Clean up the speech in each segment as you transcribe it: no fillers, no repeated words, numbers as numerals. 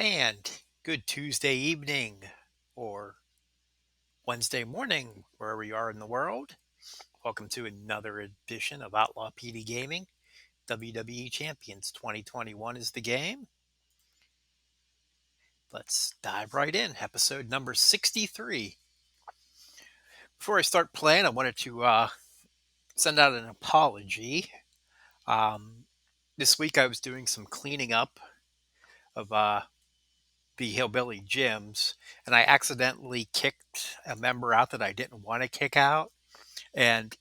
And good Tuesday evening or Wednesday morning, wherever you are in the world. Welcome to another edition of Outlaw PD Gaming. WWE Champions 2021 is the game. Let's dive right in. Episode number 63. Before I start playing, I wanted to send out an apology. Um, this week I was doing some cleaning up of the Hillbilly Gyms, and I accidentally kicked a member out that I didn't want to kick out. And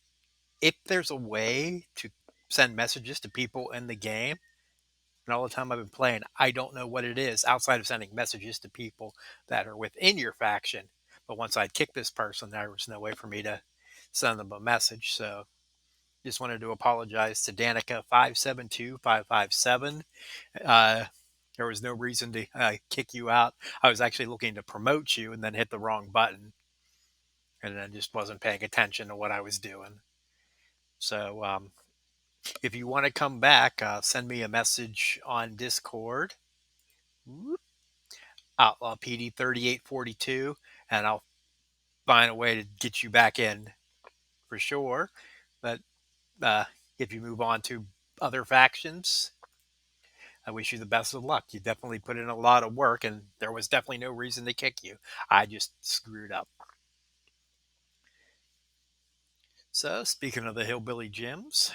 if there's a way to send messages to people in the game, and all the time I've been playing, I don't know what it is outside of sending messages to people that are within your faction. But once I'd kicked this person, there was no way for me to send them a message. So just wanted to apologize to Danica 572557. Uh, there was no reason to kick you out. I was actually looking to promote you and then hit the wrong button, and then just wasn't paying attention to what I was doing. So if you want to come back, send me a message on Discord, Outlaw PD 3842, and I'll find a way to get you back in for sure. But uh, if you move on to other factions, I wish you the best of luck. You definitely put in a lot of work, and there was definitely no reason to kick you. I just screwed up. So, speaking of the Hillbilly Gyms,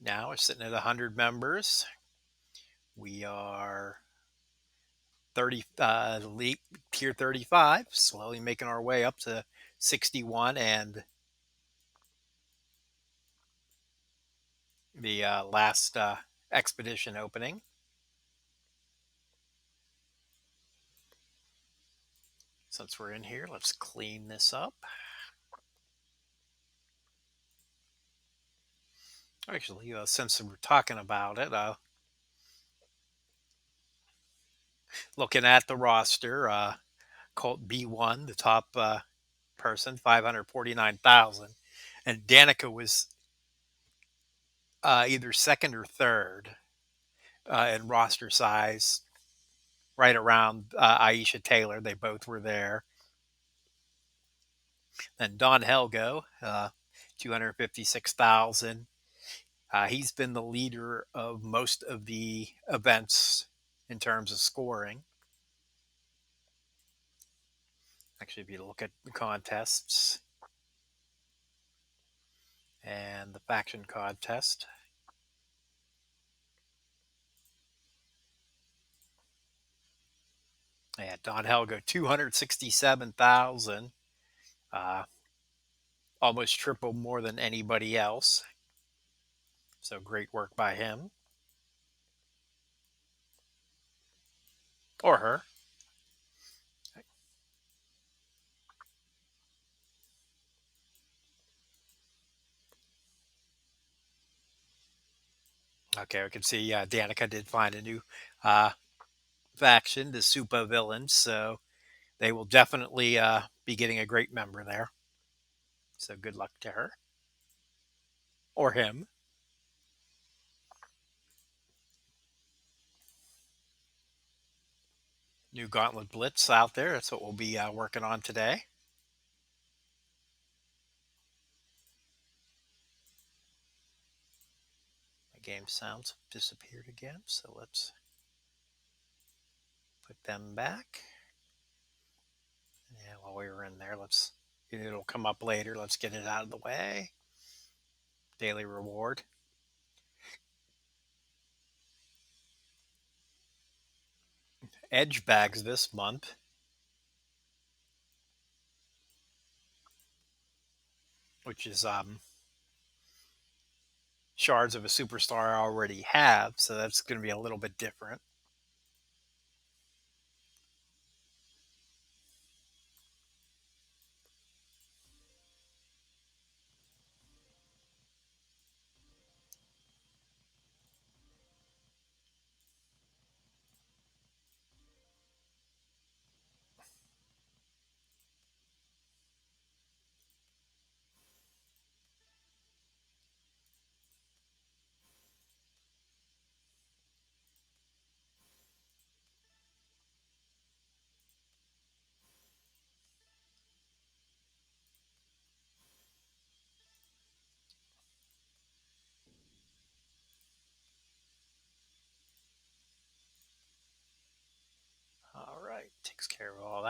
now we're sitting at 100 members. We are 30 elite tier 35, slowly making our way up to 61, and the last expedition opening. Since we're in here, let's clean this up. Actually, since we're talking about it, looking at the roster, Colt B1, the top person, 549,000, and Danica was either second or third in roster size, right around Aisha Taylor. They both were there. And Don Helgo, 256,000. He's been the leader of most of the events in terms of scoring. Actually, if you look at the contests and the faction contest, yeah, Don Helgo, 267,000, almost triple more than anybody else. So great work by him or her. Okay, we can see Danica did find a new uh, faction, the Super Villains. So they will definitely be getting a great member there. So good luck to her or him. New Gauntlet Blitz out there. That's what we'll be working on today. The game sounds have disappeared again. So let's put them back. Yeah, while we were in there, it'll come up later. Let's get it out of the way. Daily reward. Edge bags this month, which is shards of a superstar I already have. So that's going to be a little bit different.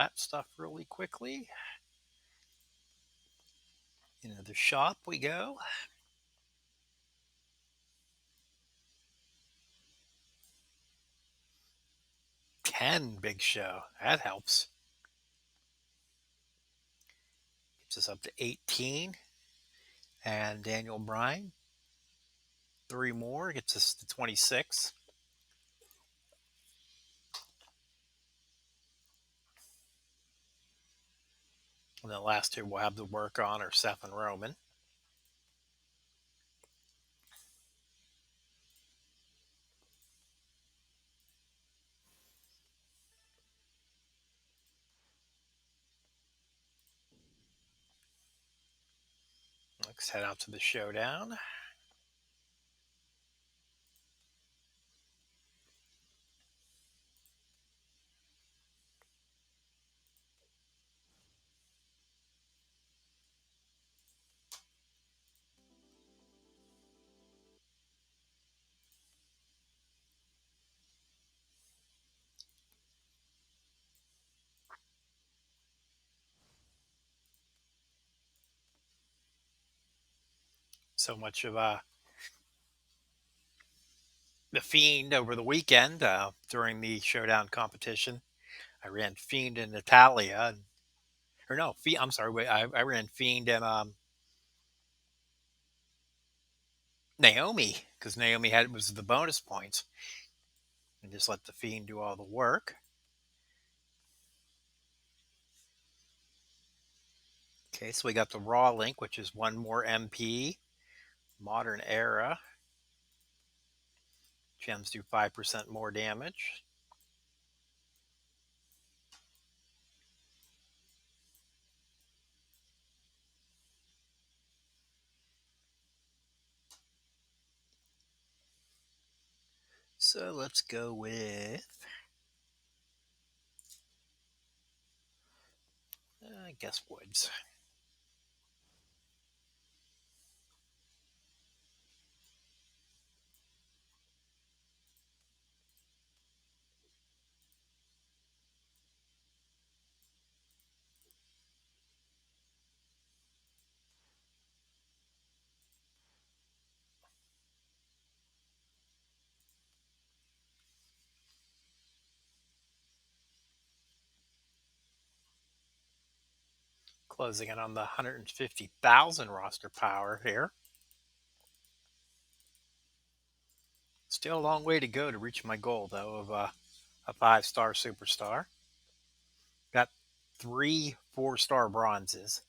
that stuff really quickly. Into the shop we go. 10 Big Show. That helps. Gets us up to 18. And Daniel Bryan. 3 more. Gets us to 26. And the last two we'll have to work on are Seth and Roman. Let's head out to the showdown. So much of the Fiend over the weekend during the showdown competition. I ran Fiend and Natalia. Or no, Fiend, I'm sorry. Wait, I ran Fiend and Naomi because Naomi was the bonus points. And just let the Fiend do all the work. Okay, so we got the Raw link, which is one more MP. Modern Era. Gems do 5% more damage. So let's go with, I guess, Woods. Closing in on the 150,000 roster power here. Still a long way to go to reach my goal, though, of a 5-star superstar. Got 3 4-star bronzes.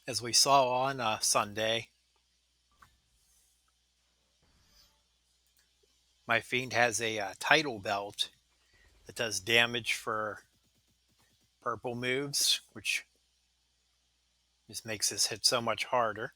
As we saw on Sunday, my Fiend has a title belt that does damage for purple moves, which just makes this hit so much harder.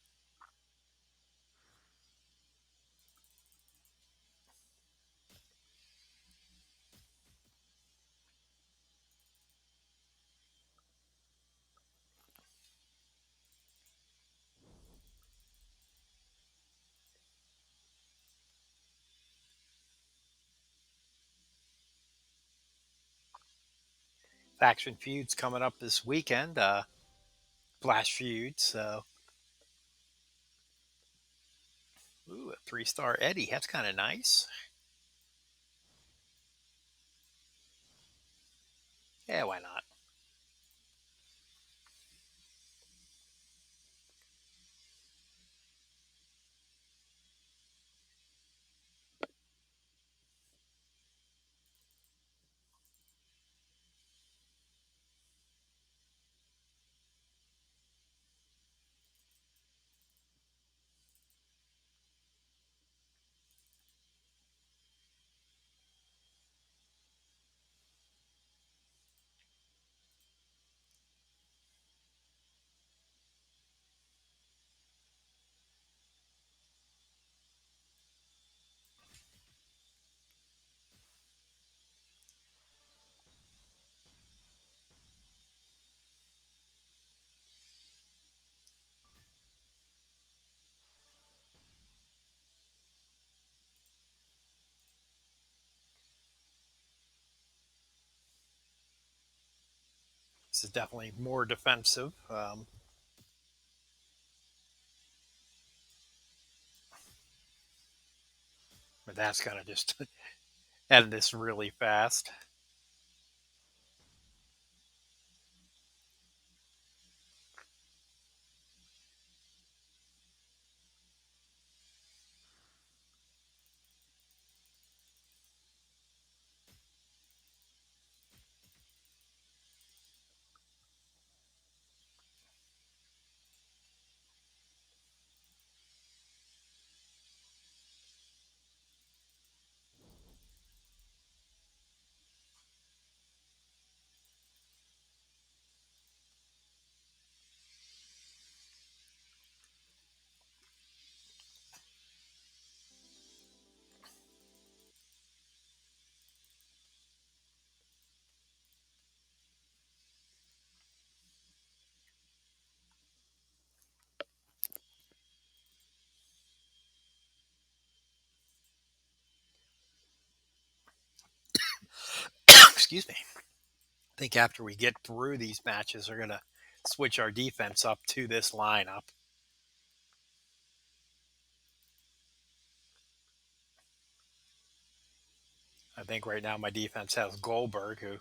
Faction feuds coming up this weekend. Flash feud. So, ooh, a 3-star Eddie. That's kind of nice. Yeah, why not? This is definitely more defensive, but that's going to just end this really fast. Excuse me. I think after we get through these matches, we're going to switch our defense up to this lineup. I think right now my defense has Goldberg, who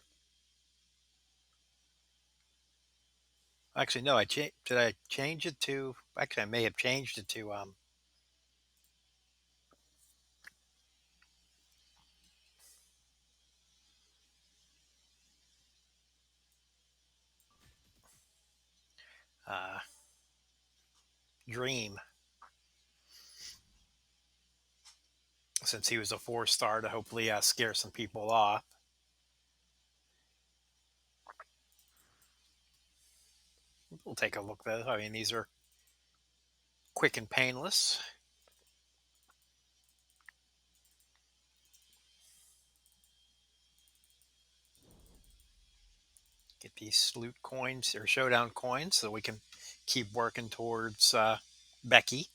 actually no, did I change it to? Actually, I may have changed it to uh, Dream, since he was a 4 star to hopefully scare some people off. We'll take a look though. I mean, these are quick and painless. Get these loot coins or showdown coins so we can keep working towards Becky.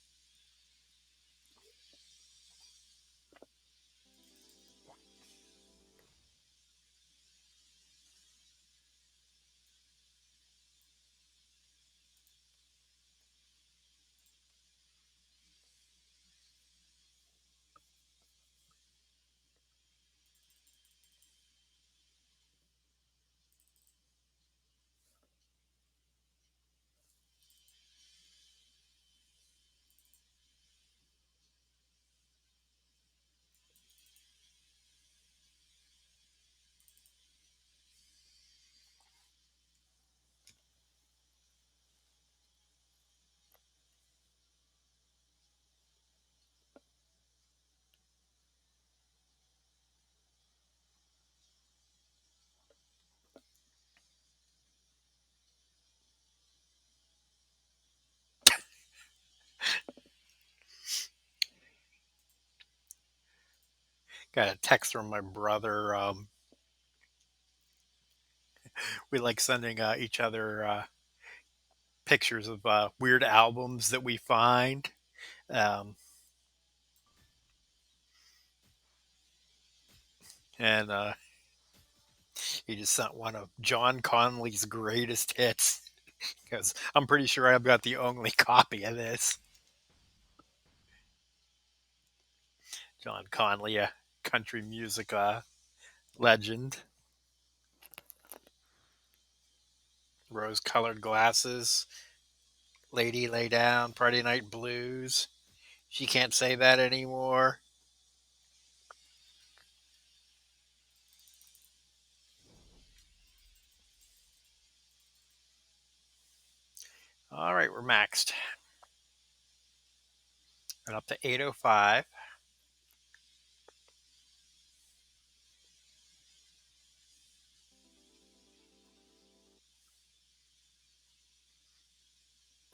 Got a text from my brother. We like sending each other pictures of weird albums that we find. Um, and he just sent one of John Conley's greatest hits because I'm pretty sure I've got the only copy of this. John Conley, a country music legend. Rose colored glasses, Lady Lay Down, Friday Night Blues. She can't say that anymore. All right, we're maxed. And up to 805.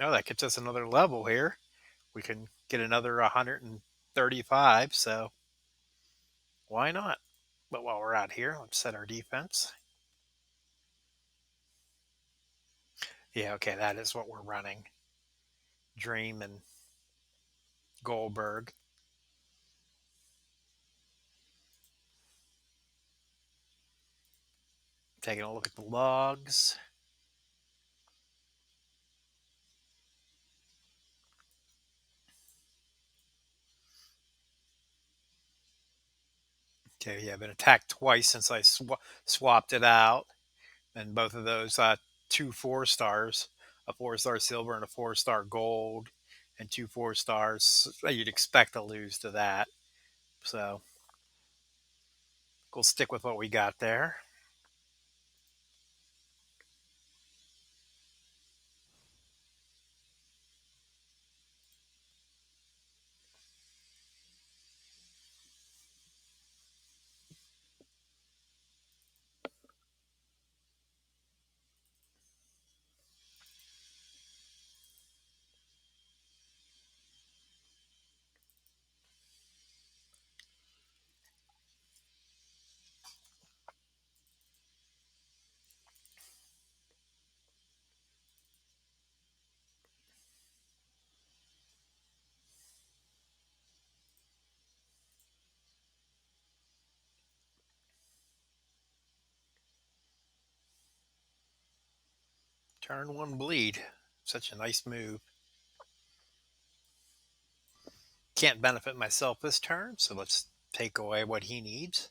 No, that gets us another level here. We can get another 135, so why not? But while we're out here, let's set our defense. Yeah, okay, that is what we're running. Dream and Goldberg. Taking a look at the logs. Okay, yeah, I've been attacked twice since I swapped it out, and both of those two 4 stars, a 4 star silver and a 4 star gold, and two 4 stars. You'd expect to lose to that, so we'll stick with what we got there. Turn one bleed. Such a nice move. Can't benefit myself this turn, so let's take away what he needs.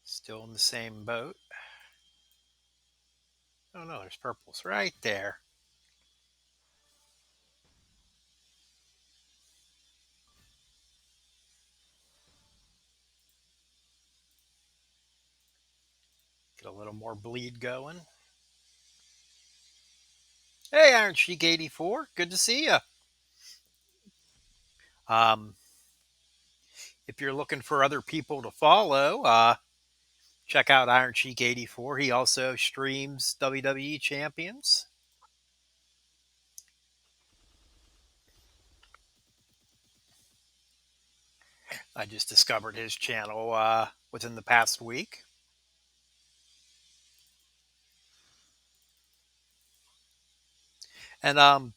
Still in the same boat. Oh no, there's purples right there. Get a little more bleed going. Hey, Iron Sheik 84. Good to see you. Um, if you're looking for other people to follow, check out Iron Sheik 84. He also streams WWE Champions. I just discovered his channel within the past week. And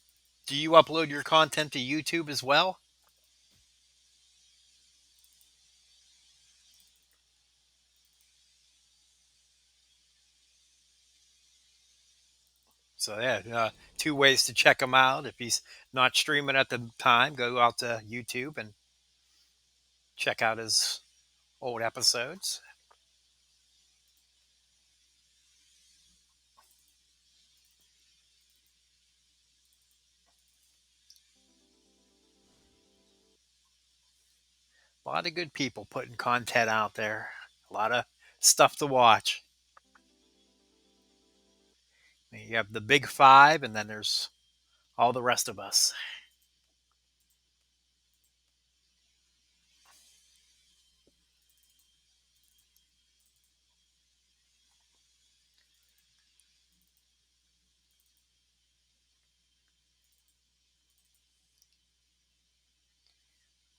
do you upload your content to YouTube as well? So yeah, two ways to check him out. If he's not streaming at the time, go out to YouTube and check out his old episodes. A lot of good people putting content out there. A lot of stuff to watch. You have the big five, and then there's all the rest of us.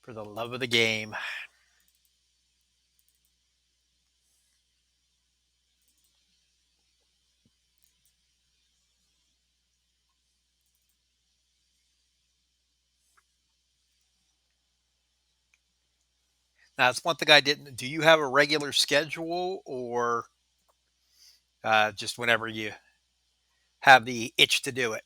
For the love of the game. Now, that's one thing I didn't. Do you have a regular schedule, or just whenever you have the itch to do it?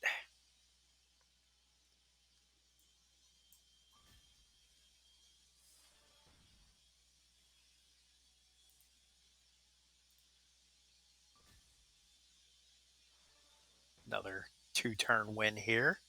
Another 2 turn win here.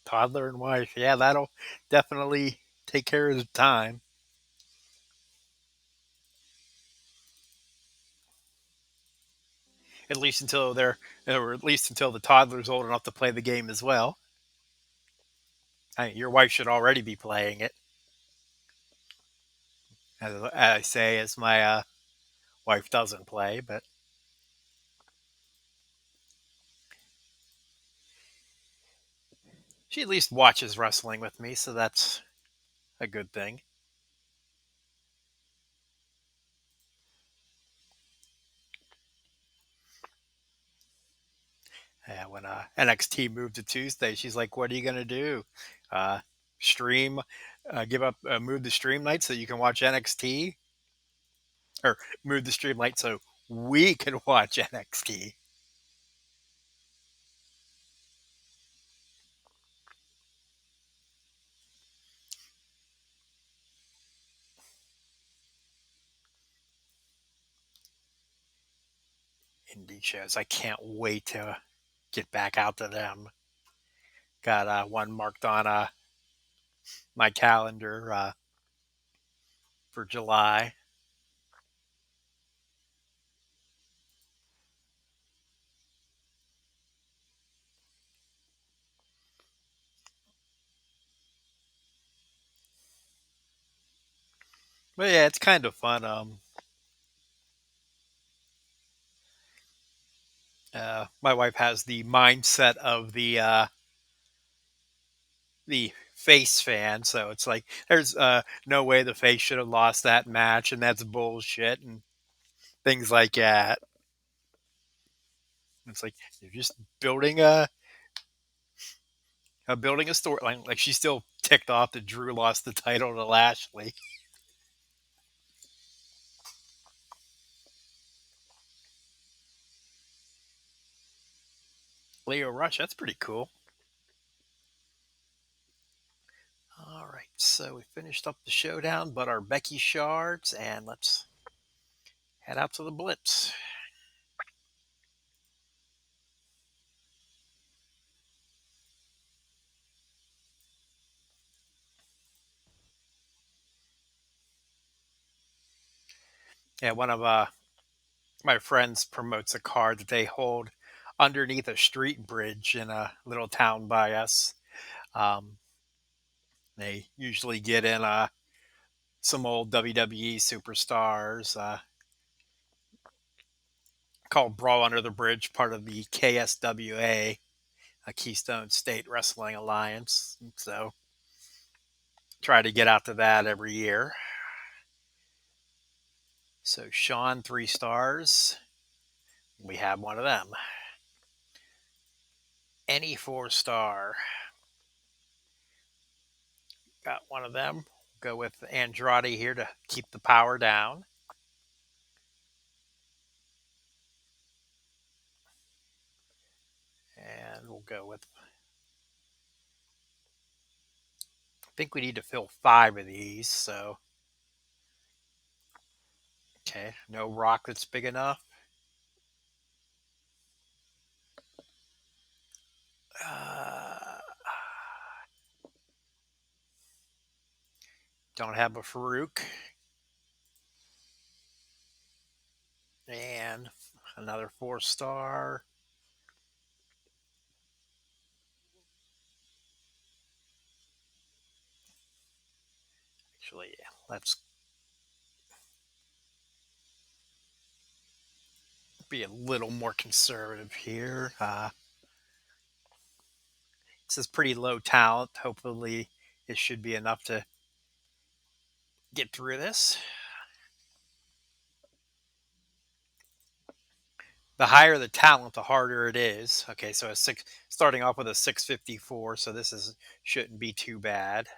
Toddler and wife. Yeah, that'll definitely take care of the time. At least until they're, or at least until the toddler's old enough to play the game as well. Your wife should already be playing it. As I say, as my wife doesn't play, but she at least watches wrestling with me, so that's a good thing. Yeah, when NXT moved to Tuesday, she's like, "What are you gonna do? Uh, stream? Give up? Move the stream night so you can watch NXT, or move the stream night so we can watch NXT?" Indie shows. I can't wait to get back out to them. Got one marked on my calendar for July. But yeah, it's kind of fun. My wife has the mindset of the face fan, so it's like there's no way the face should have lost that match, and that's bullshit, and things like that. It's like you're just building a storyline. Like she's still ticked off that Drew lost the title to Lashley. Leo Rush, that's pretty cool. All right, so we finished up the showdown, but our Becky shards, and let's head out to the Blitz. Yeah, one of my friends promotes a card that they hold underneath a street bridge in a little town by us. Um, they usually get in some old WWE superstars called Brawl Under the Bridge, part of the KSWA, a Keystone State Wrestling Alliance. So try to get out to that every year. So Sean, 3 stars. We have one of them. Any 4 star. Got one of them. Go with Andrade here to keep the power down. And we'll go with, I think we need to fill 5 of these. So, okay, no rock that's big enough. Uh, don't have a Farouk. And another 4 star. Actually, let's be a little more conservative here. This is pretty low talent. Hopefully, it should be enough to get through this. The higher the talent, the harder it is. Okay, so starting off with a 654, so this is shouldn't be too bad.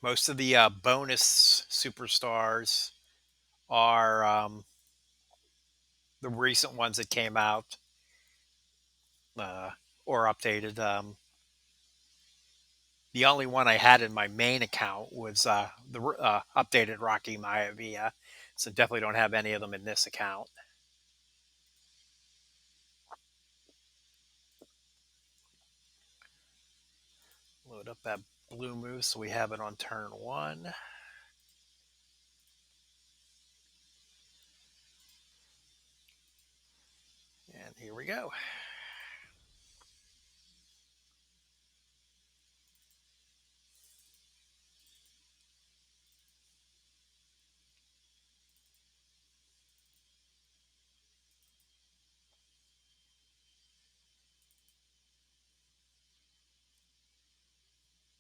Most of the bonus superstars are the recent ones that came out uh, or updated. The only one I had in my main account was the updated Rocky Maivia, so definitely don't have any of them in this account. Load up that blue move so we have it on turn 1. And here we go.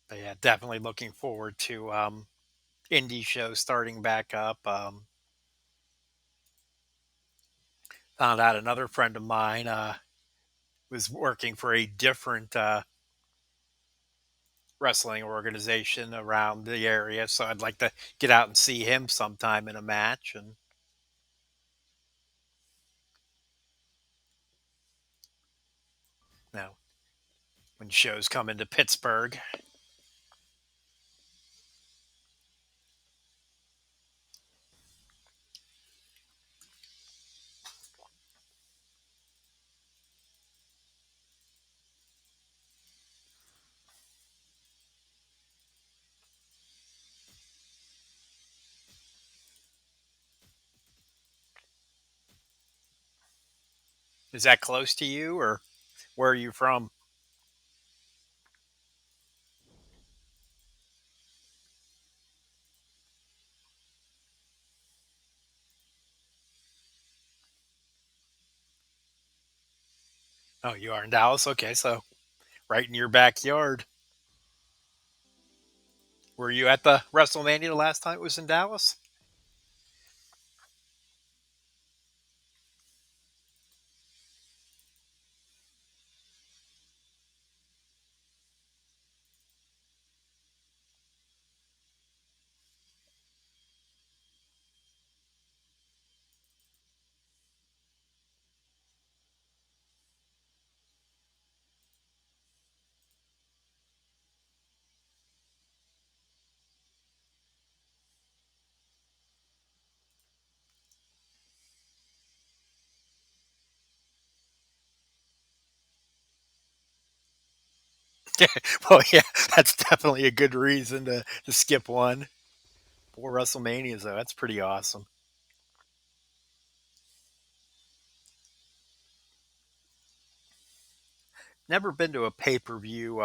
But yeah, definitely looking forward to indie shows starting back up. Found out another friend of mine was working for a different wrestling organization around the area, so I'd like to get out and see him sometime in a match. And you know, when shows come into Pittsburgh, is that close to you, or where are you from? Oh, you are in Dallas. Okay, so right in your backyard. Were you at the WrestleMania the last time it was in Dallas? Well, yeah, that's definitely a good reason to skip one. 4 WrestleManias, though, that's pretty awesome. Never been to a pay per view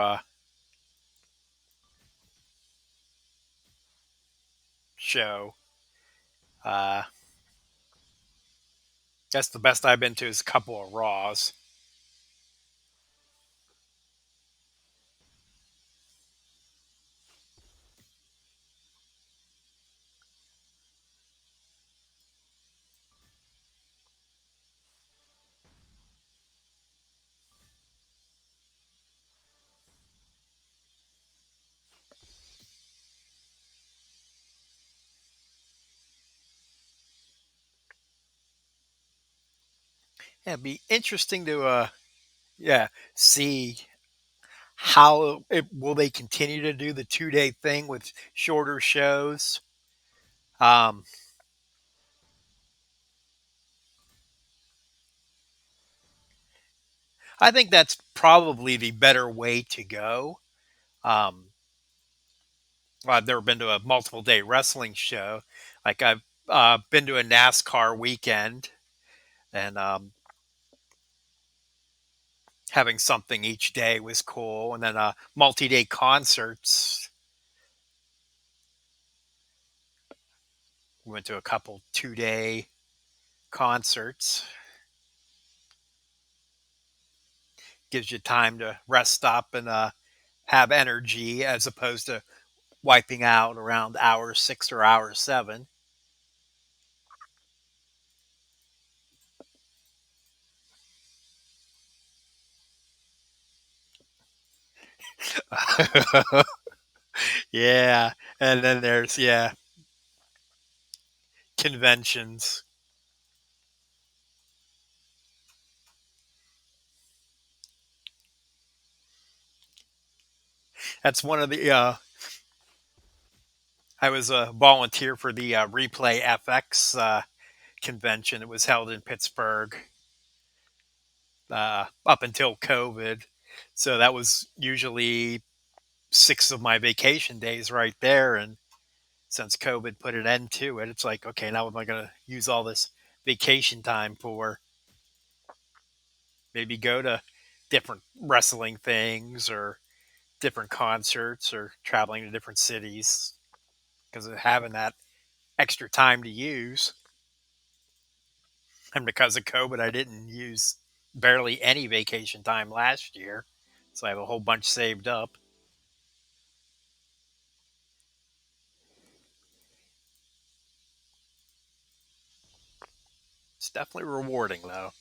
show. Uh, That's the best I've been to is a couple of Raws. Yeah, it'd be interesting to yeah, see how will they continue to do the 2 day thing with shorter shows. Um, I think that's probably the better way to go. Um, well, I've never been to a multiple day wrestling show. Like I've been to a NASCAR weekend, and having something each day was cool. And then multi day concerts. We went to a couple 2 day concerts. Gives you time to rest up and have energy as opposed to wiping out around hour 6 or hour 7. Yeah. And then there's, yeah, conventions. That's one of the, I was a volunteer for the Replay FX convention. It was held in Pittsburgh up until COVID. So that was usually 6 of my vacation days right there. And since COVID put an end to it, it's like, okay, now what am I going to use all this vacation time for? Maybe go to different wrestling things or different concerts or traveling to different cities because of having that extra time to use. And because of COVID, I didn't use barely any vacation time last year. So I have a whole bunch saved up. It's definitely rewarding, though.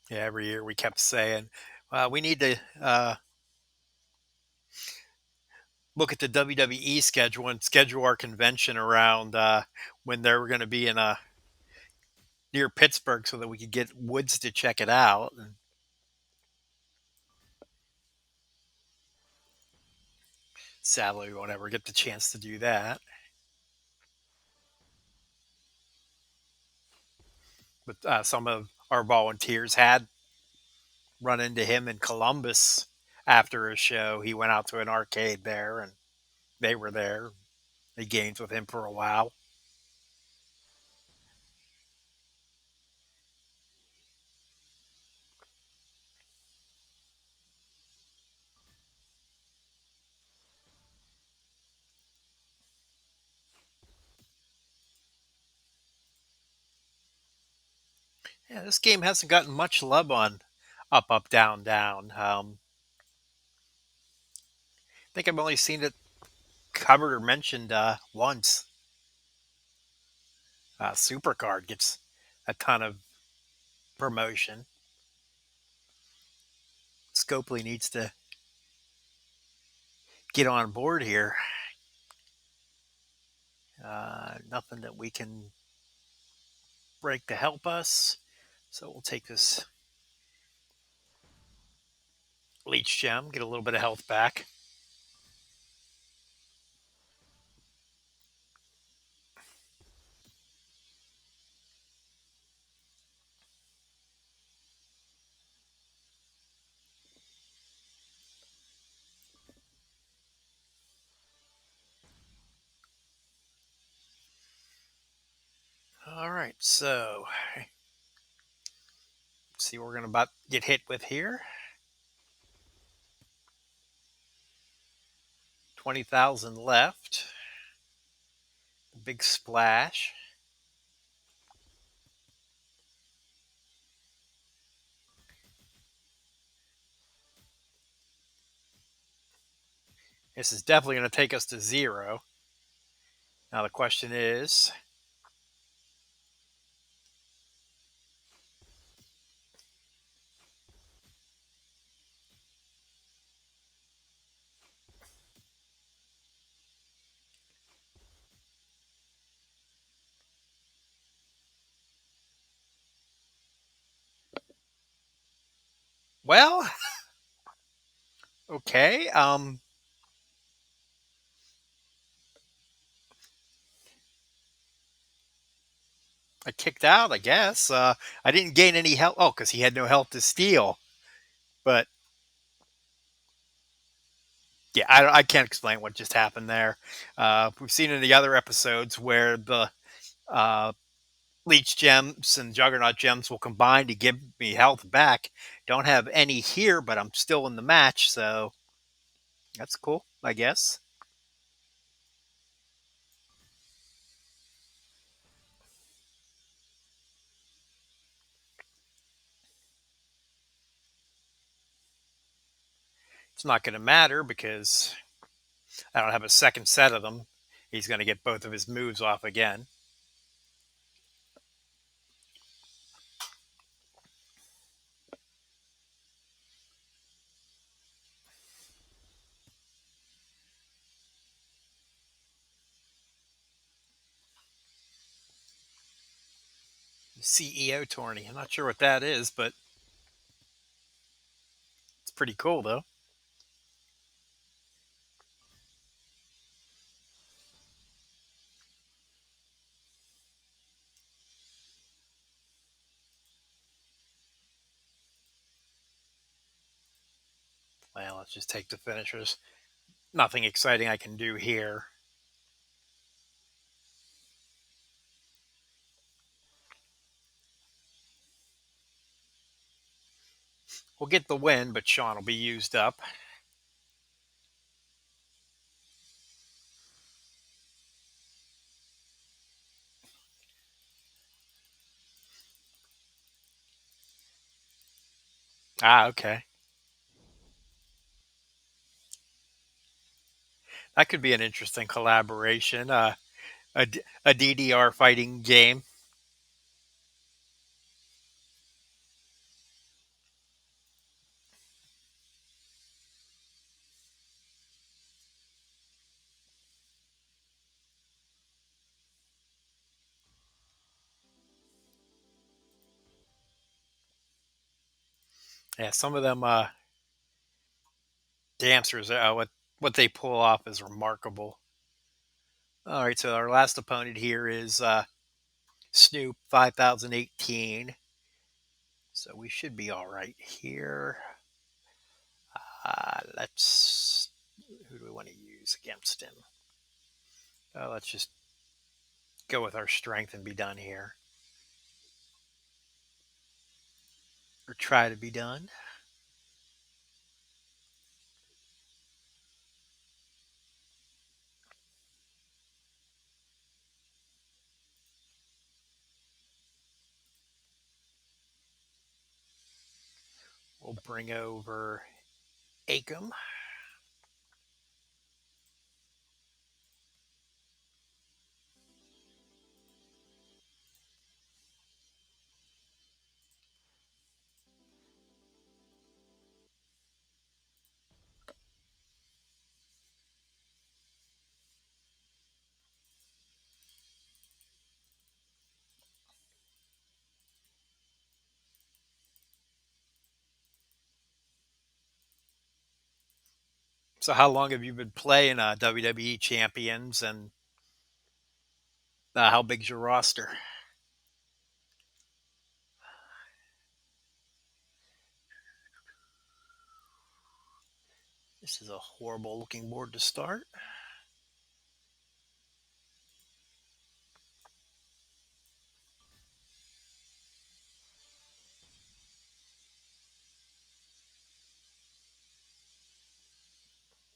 Yeah, every year we kept saying, we need to look at the WWE schedule and schedule our convention around when they were going to be in near Pittsburgh so that we could get Woods to check it out. And sadly, we won't ever get the chance to do that. But some of our volunteers had run into him in Columbus after a show. He went out to an arcade there, and they were there. They gamed with him for a while. Yeah, this game hasn't gotten much love on Up, Up, Down, Down. I think I've only seen it covered or mentioned once. Supercard gets a ton of promotion. Scopely needs to get on board here. Nothing that we can break to help us. So we'll take this leech gem, get a little bit of health back. All right, so see what we're gonna about get hit with here. 20,000 left. Big splash. This is definitely going to take us to zero. Now the question is, well, okay. I kicked out, I guess. I didn't gain any health. Oh, because he had no health to steal. But yeah, I can't explain what just happened there. We've seen in the other episodes where the uh, leech gems and juggernaut gems will combine to give me health back. Don't have any here, but I'm still in the match, so that's cool, I guess. It's not going to matter because I don't have a second set of them. He's going to get both of his moves off again. CEO tourney. I'm not sure what that is, but it's pretty cool though. Well, let's just take the finishers. Nothing exciting I can do here. We'll get the win, but Sean will be used up. Ah, okay. That could be an interesting collaboration. A DDR fighting game. Yeah, some of them dancers, what they pull off is remarkable. All right, so our last opponent here is Snoop 5018. So we should be all right here. Let's. Who do we want to use against him? Let's just go with our strength and be done here, or try to be done. We'll bring over Acom. So, how long have you been playing WWE Champions, and how big's your roster? This is a horrible looking board to start.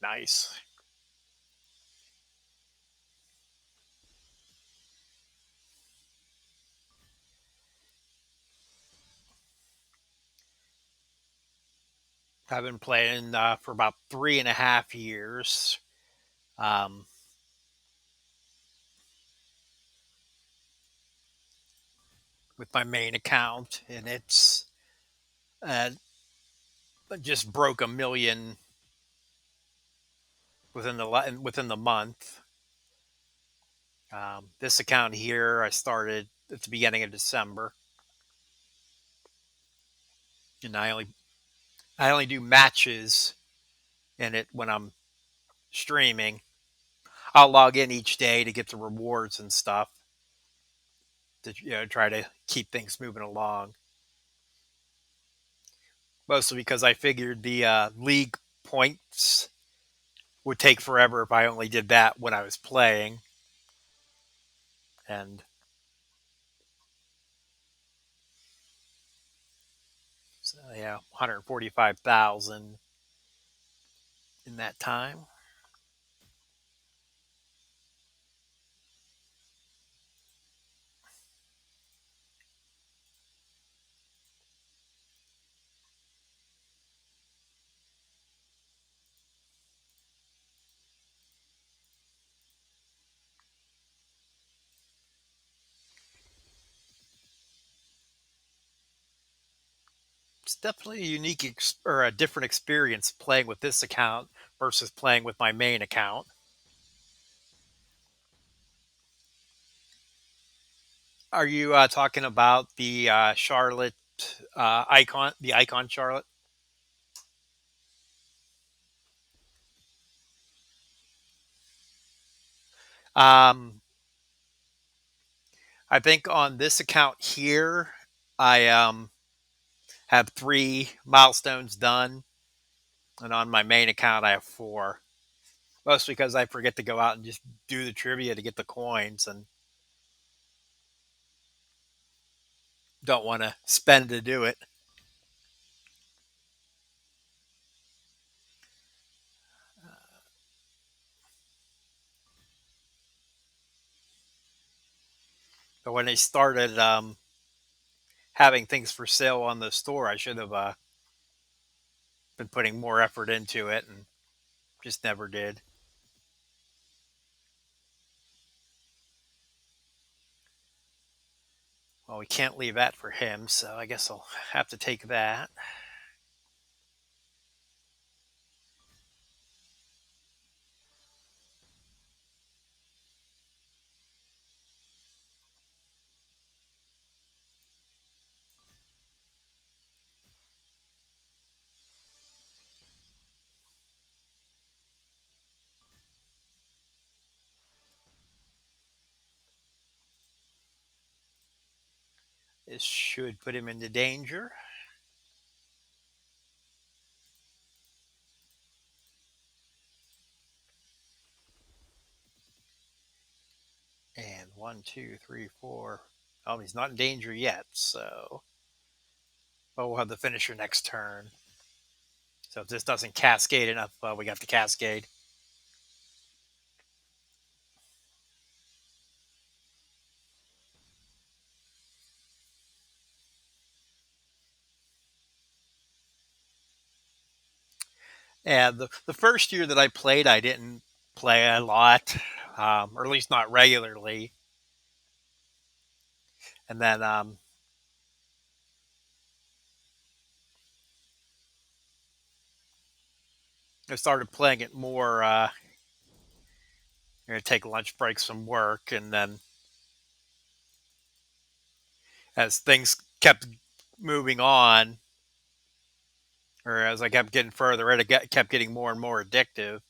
Nice. I've been playing for about 3.5 years. Um, with my main account, and it's uh, just broke a million within the month. This account here, I started at the beginning of December, and I only do matches in it when I'm streaming. I'll log in each day to get the rewards and stuff to try to keep things moving along. Mostly because I figured the league points would take forever if I only did that when I was playing, and so, yeah, 145,000 in that time. It's definitely a or a different experience playing with this account versus playing with my main account. Are you talking about the Charlotte icon, the icon Charlotte? Um, I think on this account here, I have 3 milestones done, and on my main account, I have 4. Mostly because I forget to go out and just do the trivia to get the coins, and don't want to spend to do it. But when they started having things for sale on the store, I should have. been putting more effort into it and just never did. Well, we can't leave that for him, so I guess I'll have to take that. This should put him into danger. And one, two, three, four. Oh, he's not in danger yet, so. Oh, we'll have the finisher next turn. So if this doesn't cascade enough, well, we got the cascade. And the first year that I played, I didn't play a lot, or at least not regularly. And then I started playing it more. Going to take lunch breaks from work, and then as things kept moving on, or as I kept getting further, kept getting more and more addictive.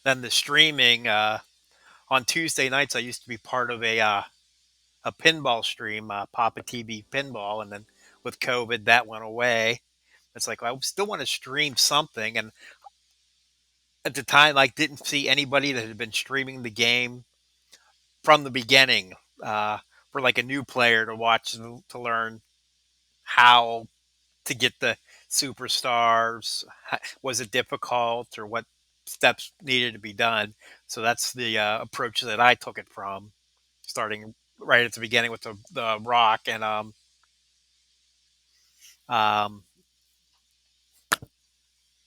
Then the streaming on Tuesday nights, I used to be part of a pinball stream, Papa TV Pinball, and then with COVID, that went away. It's like I still want to stream something, and at the time, I didn't see anybody that had been streaming the game from the beginning for like a new player to watch to learn how to get the superstars. Was it difficult, or what steps needed to be done? So that's the approach that I took it from, starting right at the beginning with the Rock, and um,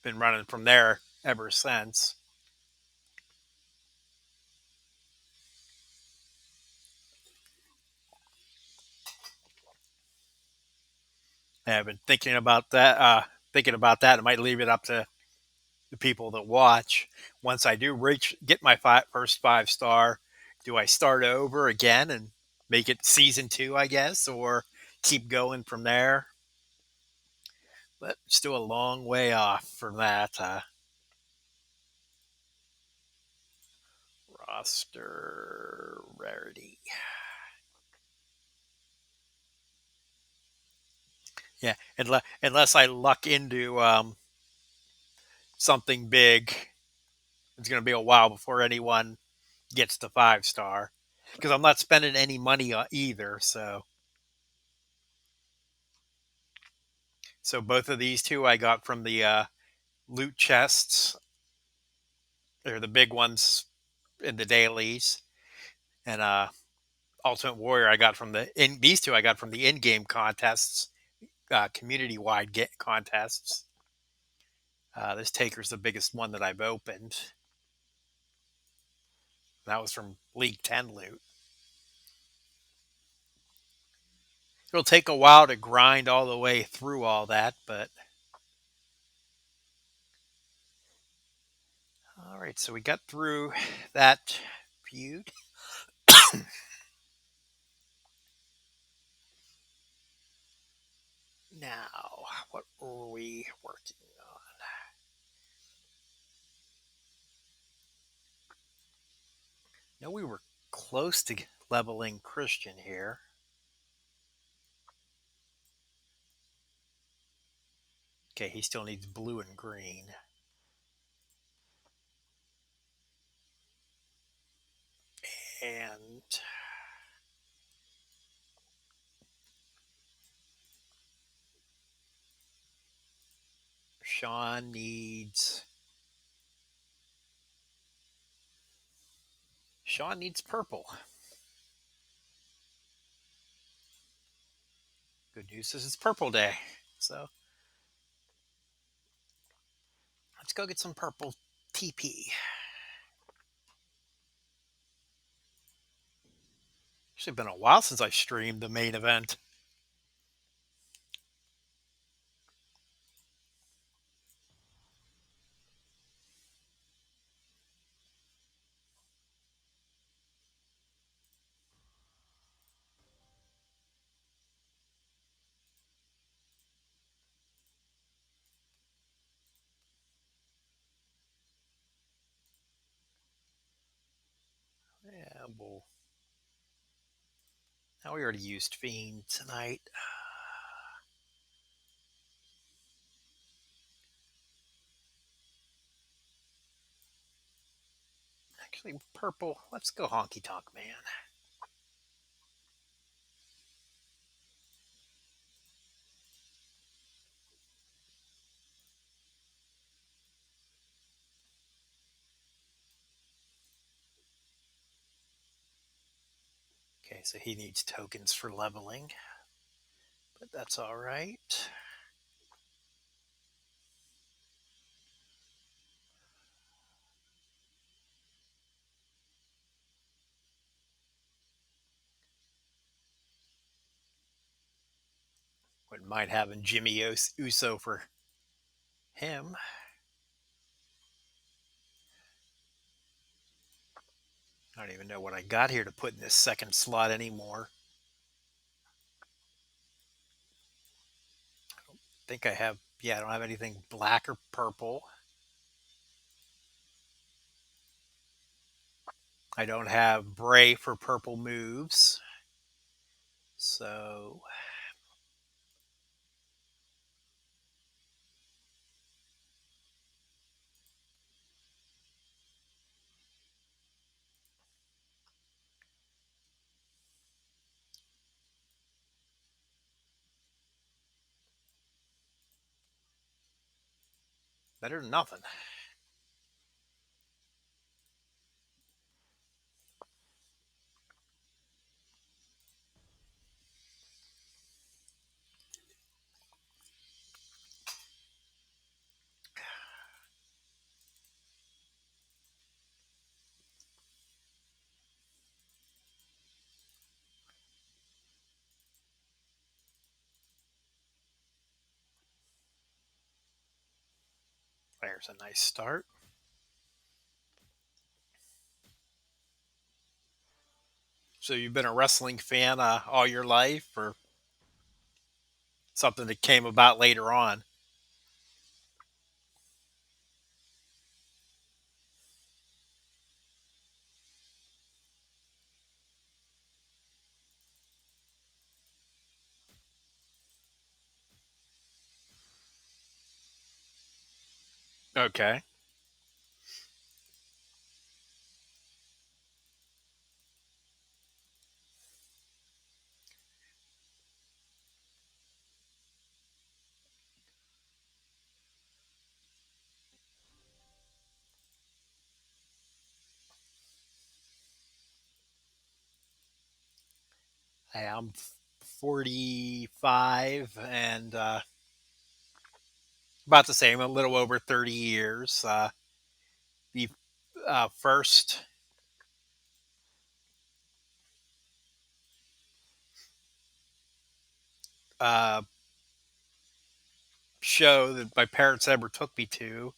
been running from there ever since. And I've been thinking about that. I might leave it up to the people that watch. Once I do get my first 5 star, do I start over again and make it season 2, I guess, or keep going from there? But still a long way off from that. Roster rarity. Yeah, unless I luck into something big, it's going to be a while before anyone gets to 5 star, because I'm not spending any money either. So both of these two I got from the loot chests. They're the big ones in the dailies, and Ultimate Warrior I got from these two I got from the in-game contests, community-wide contests. This Taker's the biggest one that I've opened. That was from League 10 loot. It'll take a while to grind all the way through all that, but all right. So we got through that feud. Now, what were we working on? No, we were close to leveling Christian here. Okay, he still needs blue and green. And Sean needs purple. Good news is it's purple day. So let's go get some purple TP. Actually, been a while since I streamed the main event. Yeah, well, now we already used Fiend tonight. Actually, purple. Let's go Honky Tonk Man. Okay, so he needs tokens for leveling, but that's all right. Wouldn't mind having Jimmy Uso for him. I don't even know what I got here to put in this second slot anymore. I think I have, yeah, I don't have anything black or purple. I don't have Bray for purple moves. So better than nothing. There's a nice start. So you've been a wrestling fan all your life, or something that came about later on? Okay. Hey, I'm 45 and about the same, a little over 30 years. The first uh, show that my parents ever took me to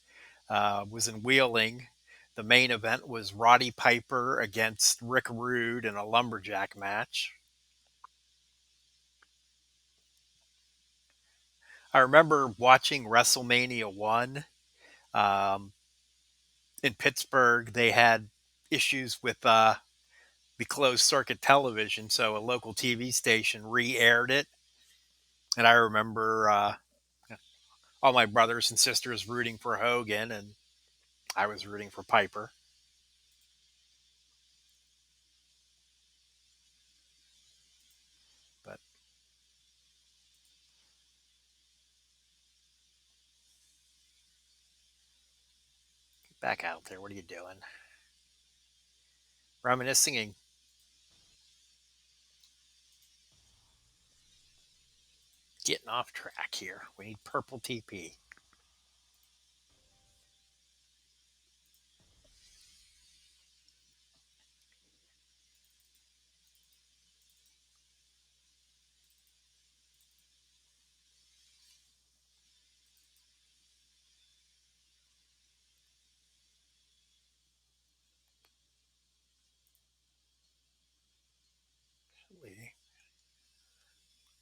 was in Wheeling. The main event was Roddy Piper against Rick Rude in a lumberjack match. I remember watching WrestleMania 1 um, in Pittsburgh. They had issues with the closed circuit television, so a local TV station re aired it. And I remember all my brothers and sisters rooting for Hogan, and I was rooting for Piper. But get back out there. What are you doing? Reminiscing. Getting off track here. We need purple TP.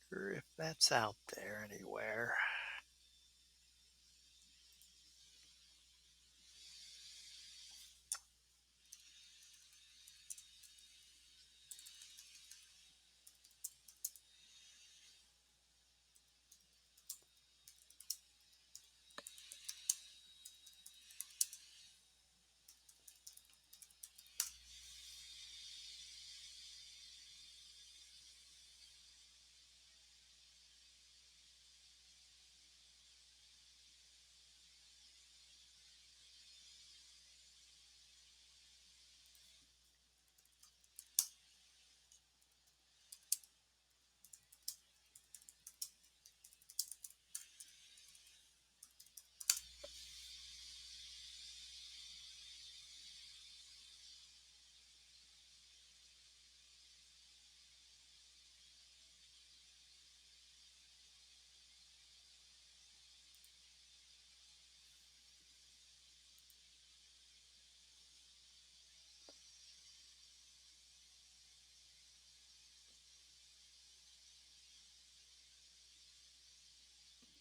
Or if that's out there anywhere.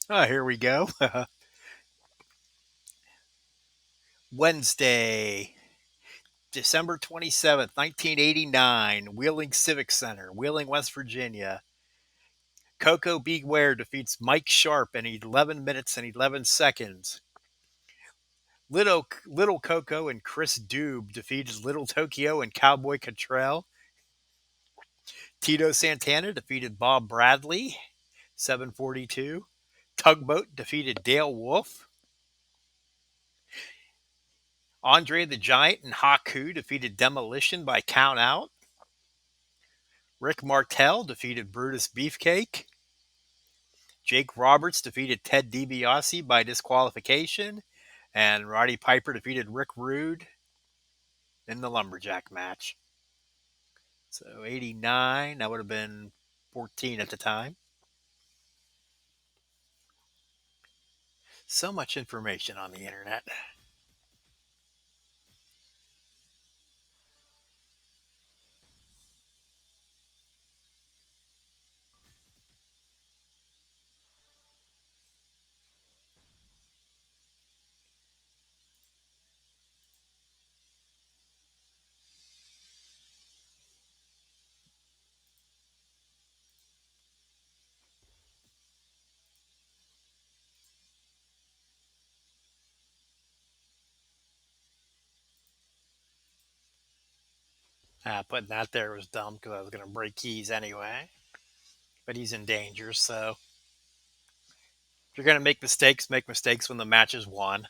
Oh, here we go. Wednesday, December 27th, 1989, Wheeling Civic Center, Wheeling, West Virginia. Coco Beware defeats Mike Sharp in 11 minutes and 11 seconds. Little Coco and Chris Dube defeated Little Tokyo and Cowboy Cottrell. Tito Santana defeated Bob Bradley, 742. Tugboat defeated Dale Wolf. Andre the Giant and Haku defeated Demolition by count out. Rick Martel defeated Brutus Beefcake. Jake Roberts defeated Ted DiBiase by disqualification. And Roddy Piper defeated Rick Rude in the Lumberjack match. So 89, that would have been 14 at the time. So much information on the internet. Putting that there was dumb because I was going to break keys anyway. But he's in danger, so if you're going to make mistakes when the match is won.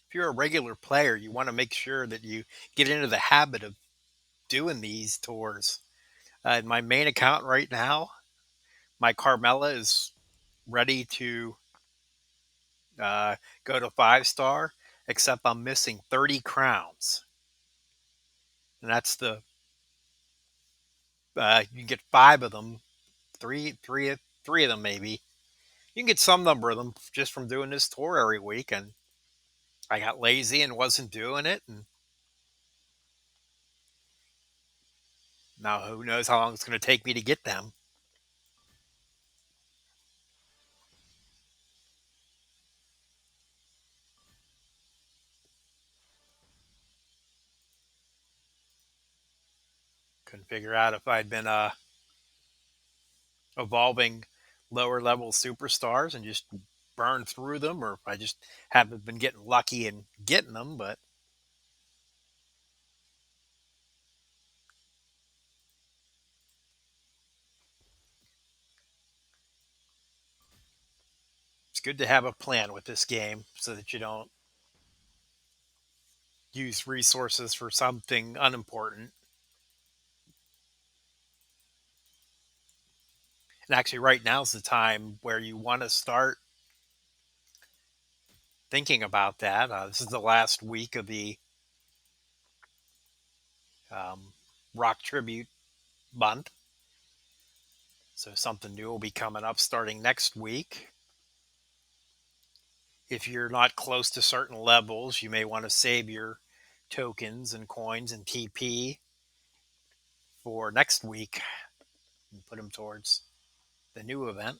If you're a regular player, you want to make sure that you get into the habit of doing these tours. In my main account right now, my Carmella is ready to go to 5-star, except I'm missing 30 crowns. And that's you can get 5 of them, three of them maybe. You can get some number of them just from doing this tour every week. And I got lazy and wasn't doing it. And now who knows how long it's going to take me to get them. Couldn't figure out if I'd been evolving lower level superstars and just burned through them or if I just haven't been getting lucky and getting them. But it's good to have a plan with this game so that you don't use resources for something unimportant. And actually, right now is the time where you want to start thinking about that. This is the last week of the um, rock tribute month. So something new will be coming up starting next week. If you're not close to certain levels, you may want to save your tokens and coins and TP for next week and put them towards the new event.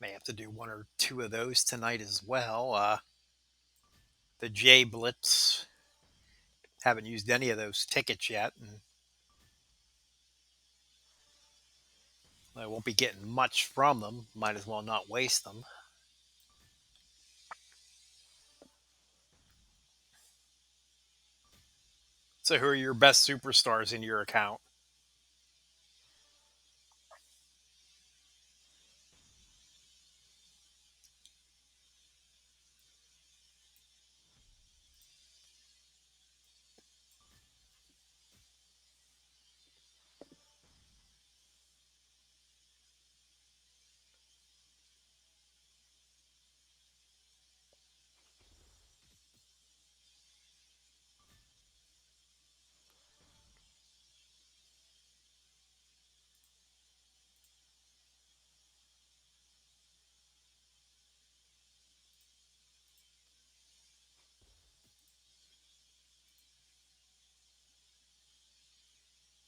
May have to do one or two of those tonight as well. The J Blitz, haven't used any of those tickets yet, and I won't be getting much from them. Might as well not waste them. So, who are your best superstars in your account?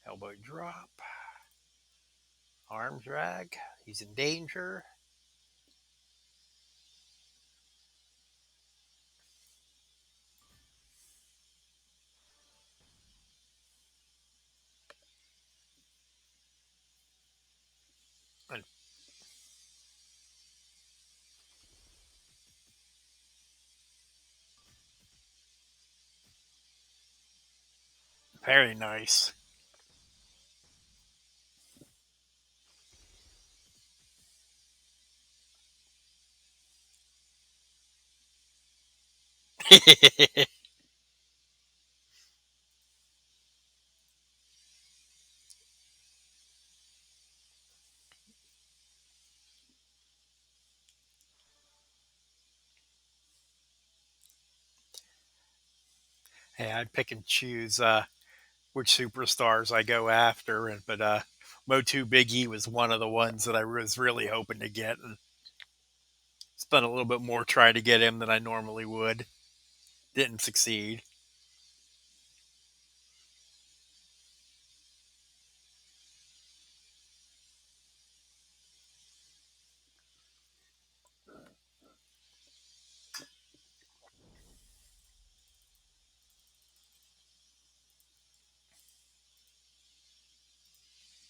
Elbow drop, arm drag. He's in danger. And very nice. Hey, I'd pick and choose which superstars I go after, and but Motu Big E was one of the ones that I was really hoping to get, and spent a little bit more trying to get him than I normally would. Didn't succeed.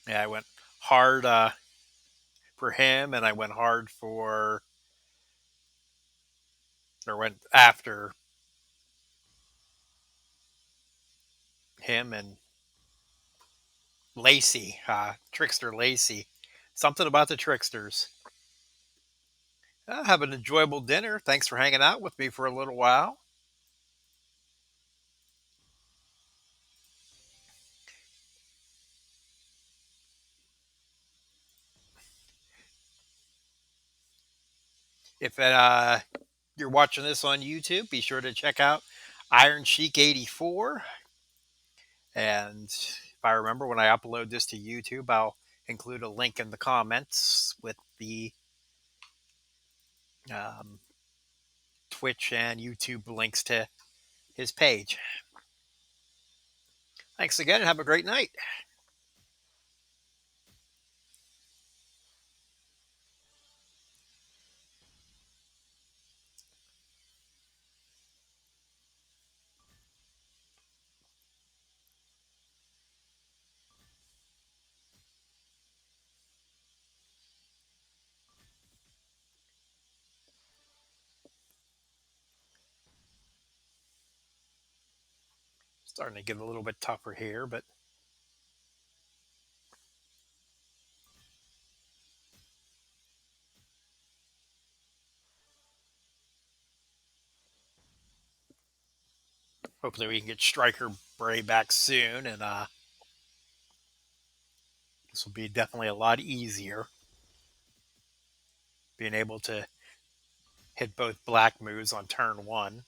Yeah, I went hard for him, and I went hard for, or went after him and Lacey, Trickster Lacey. Something about the Tricksters. Have an enjoyable dinner. Thanks for hanging out with me for a little while. If you're watching this on YouTube, be sure to check out Iron Sheik 84. And if I remember when I upload this to YouTube, I'll include a link in the comments with the um, Twitch and YouTube links to his page. Thanks again and have a great night. Starting to get a little bit tougher here, but hopefully we can get Striker Bray back soon, and this will be definitely a lot easier being able to hit both black moves on turn one.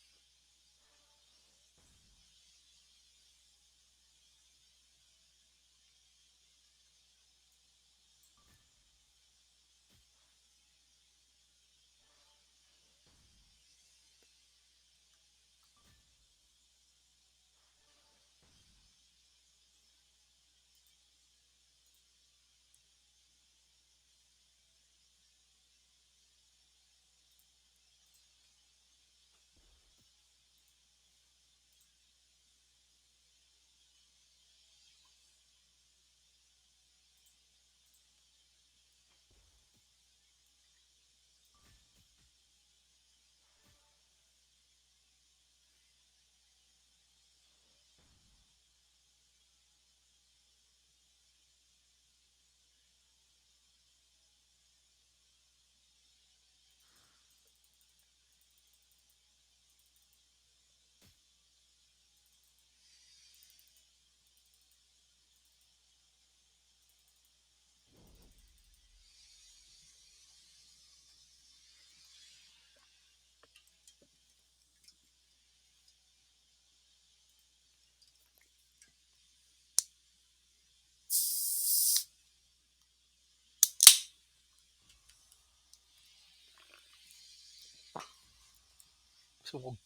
So we'll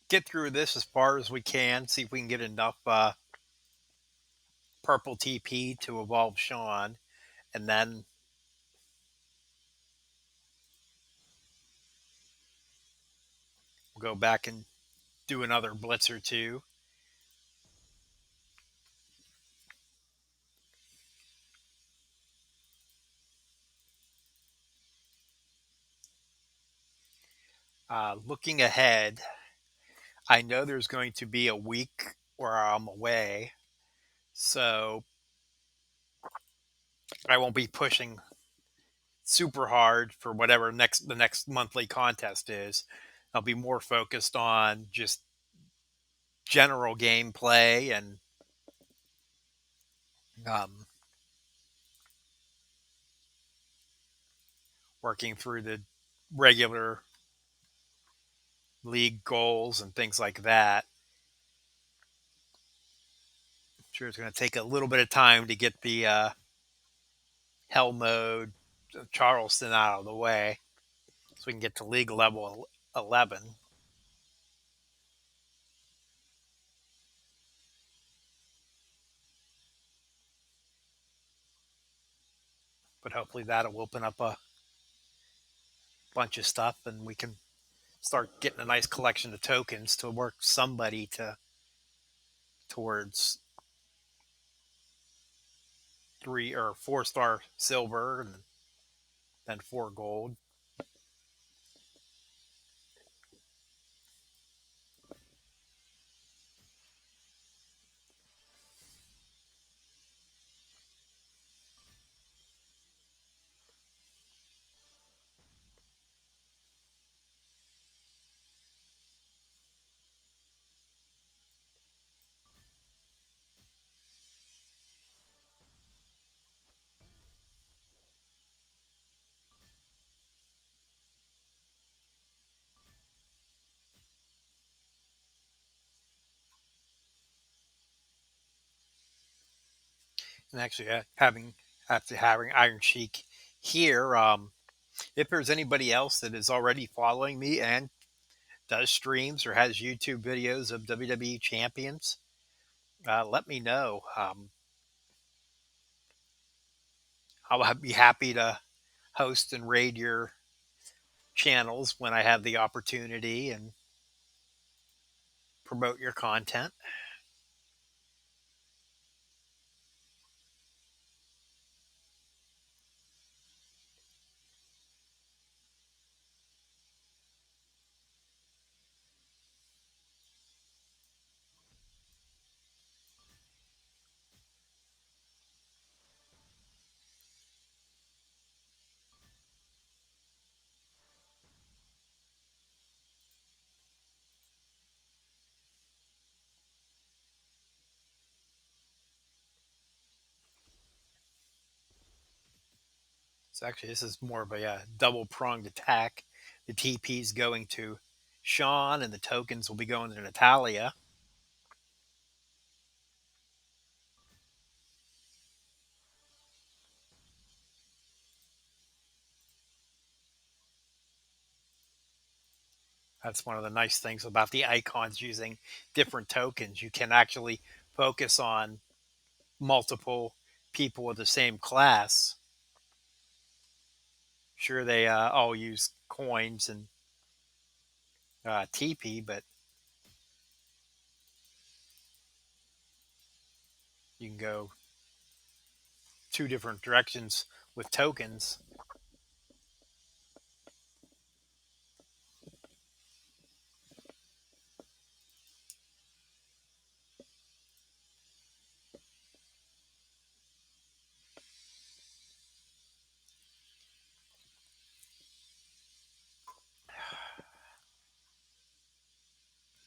get through this as far as we can, see if we can get enough purple TP to evolve Sean, and then we'll go back and do another blitz or two. Looking ahead, I know there's going to be a week where I'm away, so I won't be pushing super hard for whatever the next monthly contest is. I'll be more focused on just general gameplay and um, working through the regular league goals and things like that. I'm sure it's going to take a little bit of time to get the hell mode Charleston out of the way so we can get to league level 11. But hopefully that'll open up a bunch of stuff and we can start getting a nice collection of tokens to work somebody to towards 3 or 4 star silver and then 4 gold. And actually having after having Iron Sheik here, If there's anybody else that is already following me and does streams or has YouTube videos of WWE Champions, let me know. I'll be happy to host and raid your channels when I have the opportunity and promote your content. So actually, this is more of a double pronged attack. The TP is going to Sean, and the tokens will be going to Natalia. That's one of the nice things about the icons using different tokens. You can actually focus on multiple people of the same class. Sure, they all use coins and TP, but you can go two different directions with tokens.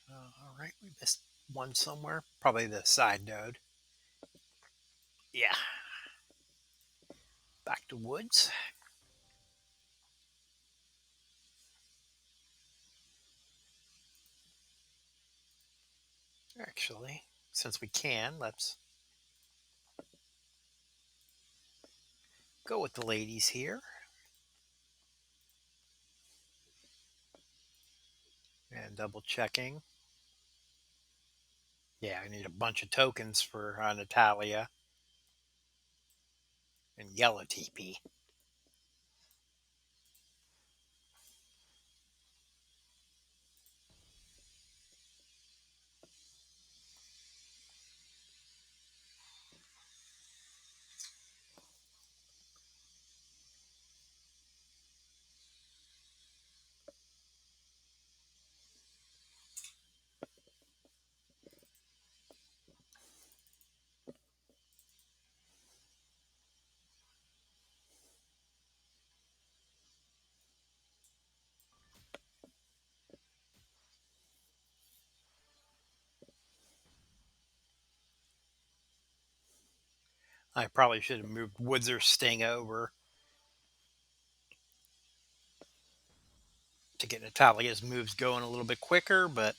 All right, we missed one somewhere. Probably the side node. Yeah, back to woods. Actually, since we can, let's go with the ladies here. And double checking. Yeah, I need a bunch of tokens for Natalia and yellow TP. I probably should have moved Woods or Sting over to get Natalia's moves going a little bit quicker, but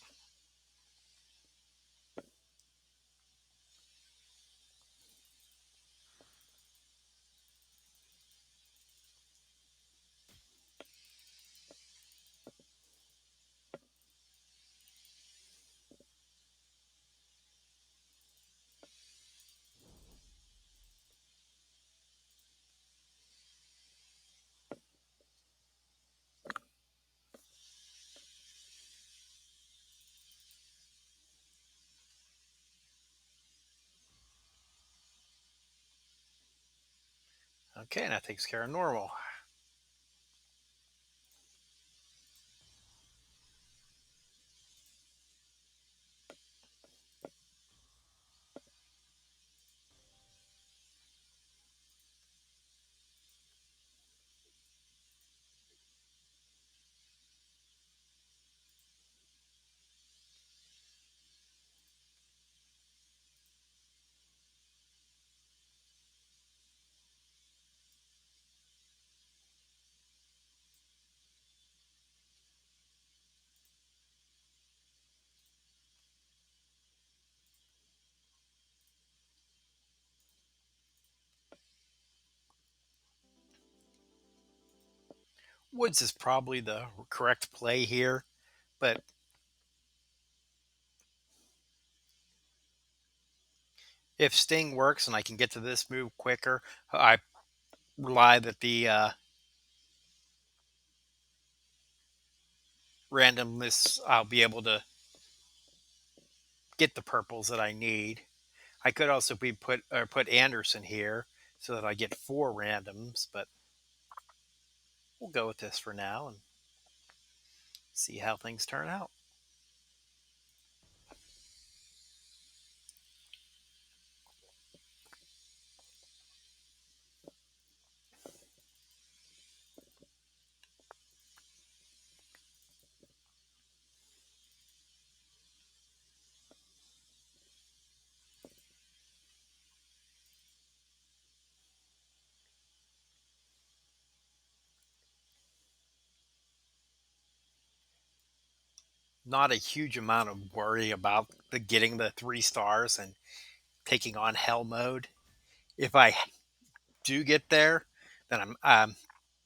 okay, and that takes care of normal. Woods is probably the correct play here, but if Sting works and I can get to this move quicker, I rely that the randomness, I'll be able to get the purples that I need. I could also be put Anderson here so that I get 4 randoms, but we'll go with this for now and see how things turn out. Not a huge amount of worry about the getting the 3 stars and taking on hell mode. If I do get there, then I'm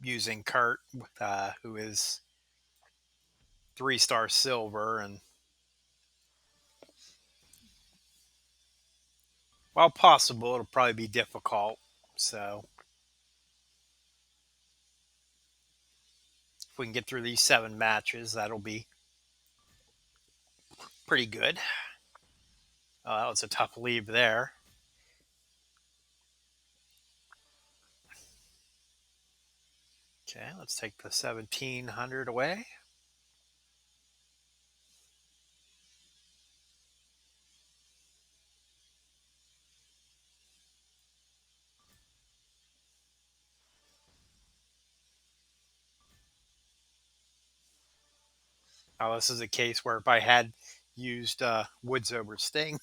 using Kurt, who is 3 star silver, and while possible, it'll probably be difficult. So if we can get through these 7 matches, that'll be pretty good. Oh, that was a tough leave there. Okay, let's take the 1700 away. Now, this is a case where if I had used Woods over Sting,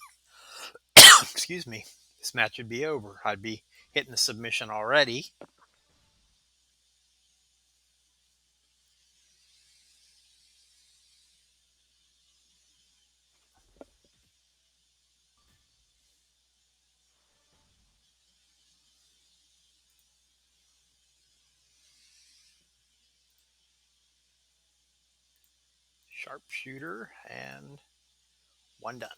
excuse me, this match would be over. I'd be hitting the submission already. Sharpshooter, and 1 done.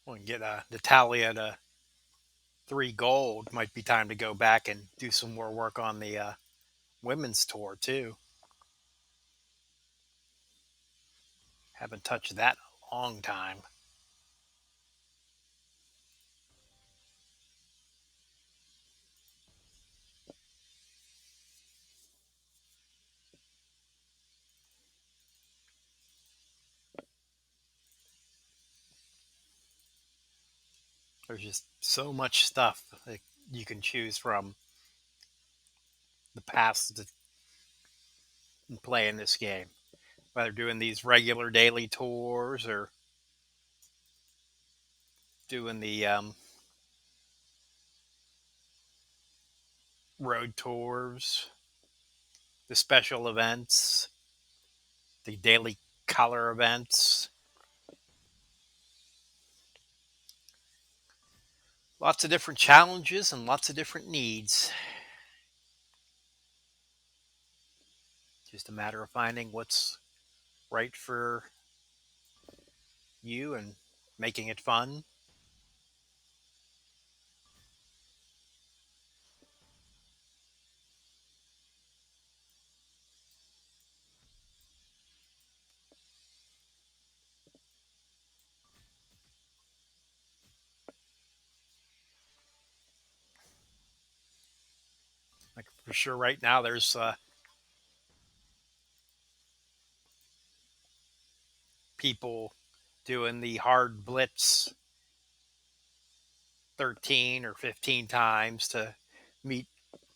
We can get Natalia to 3 gold. Might be time to go back and do some more work on the women's tour too. Haven't touched that in a long time. There's just so much stuff that you can choose from the past to play in this game. Whether doing these regular daily tours or doing the road tours, the special events, the daily color events. Lots of different challenges and lots of different needs. Just a matter of finding what's right for you and making it fun. Like for sure, right now there's people doing the hard blitz 13 or 15 times to meet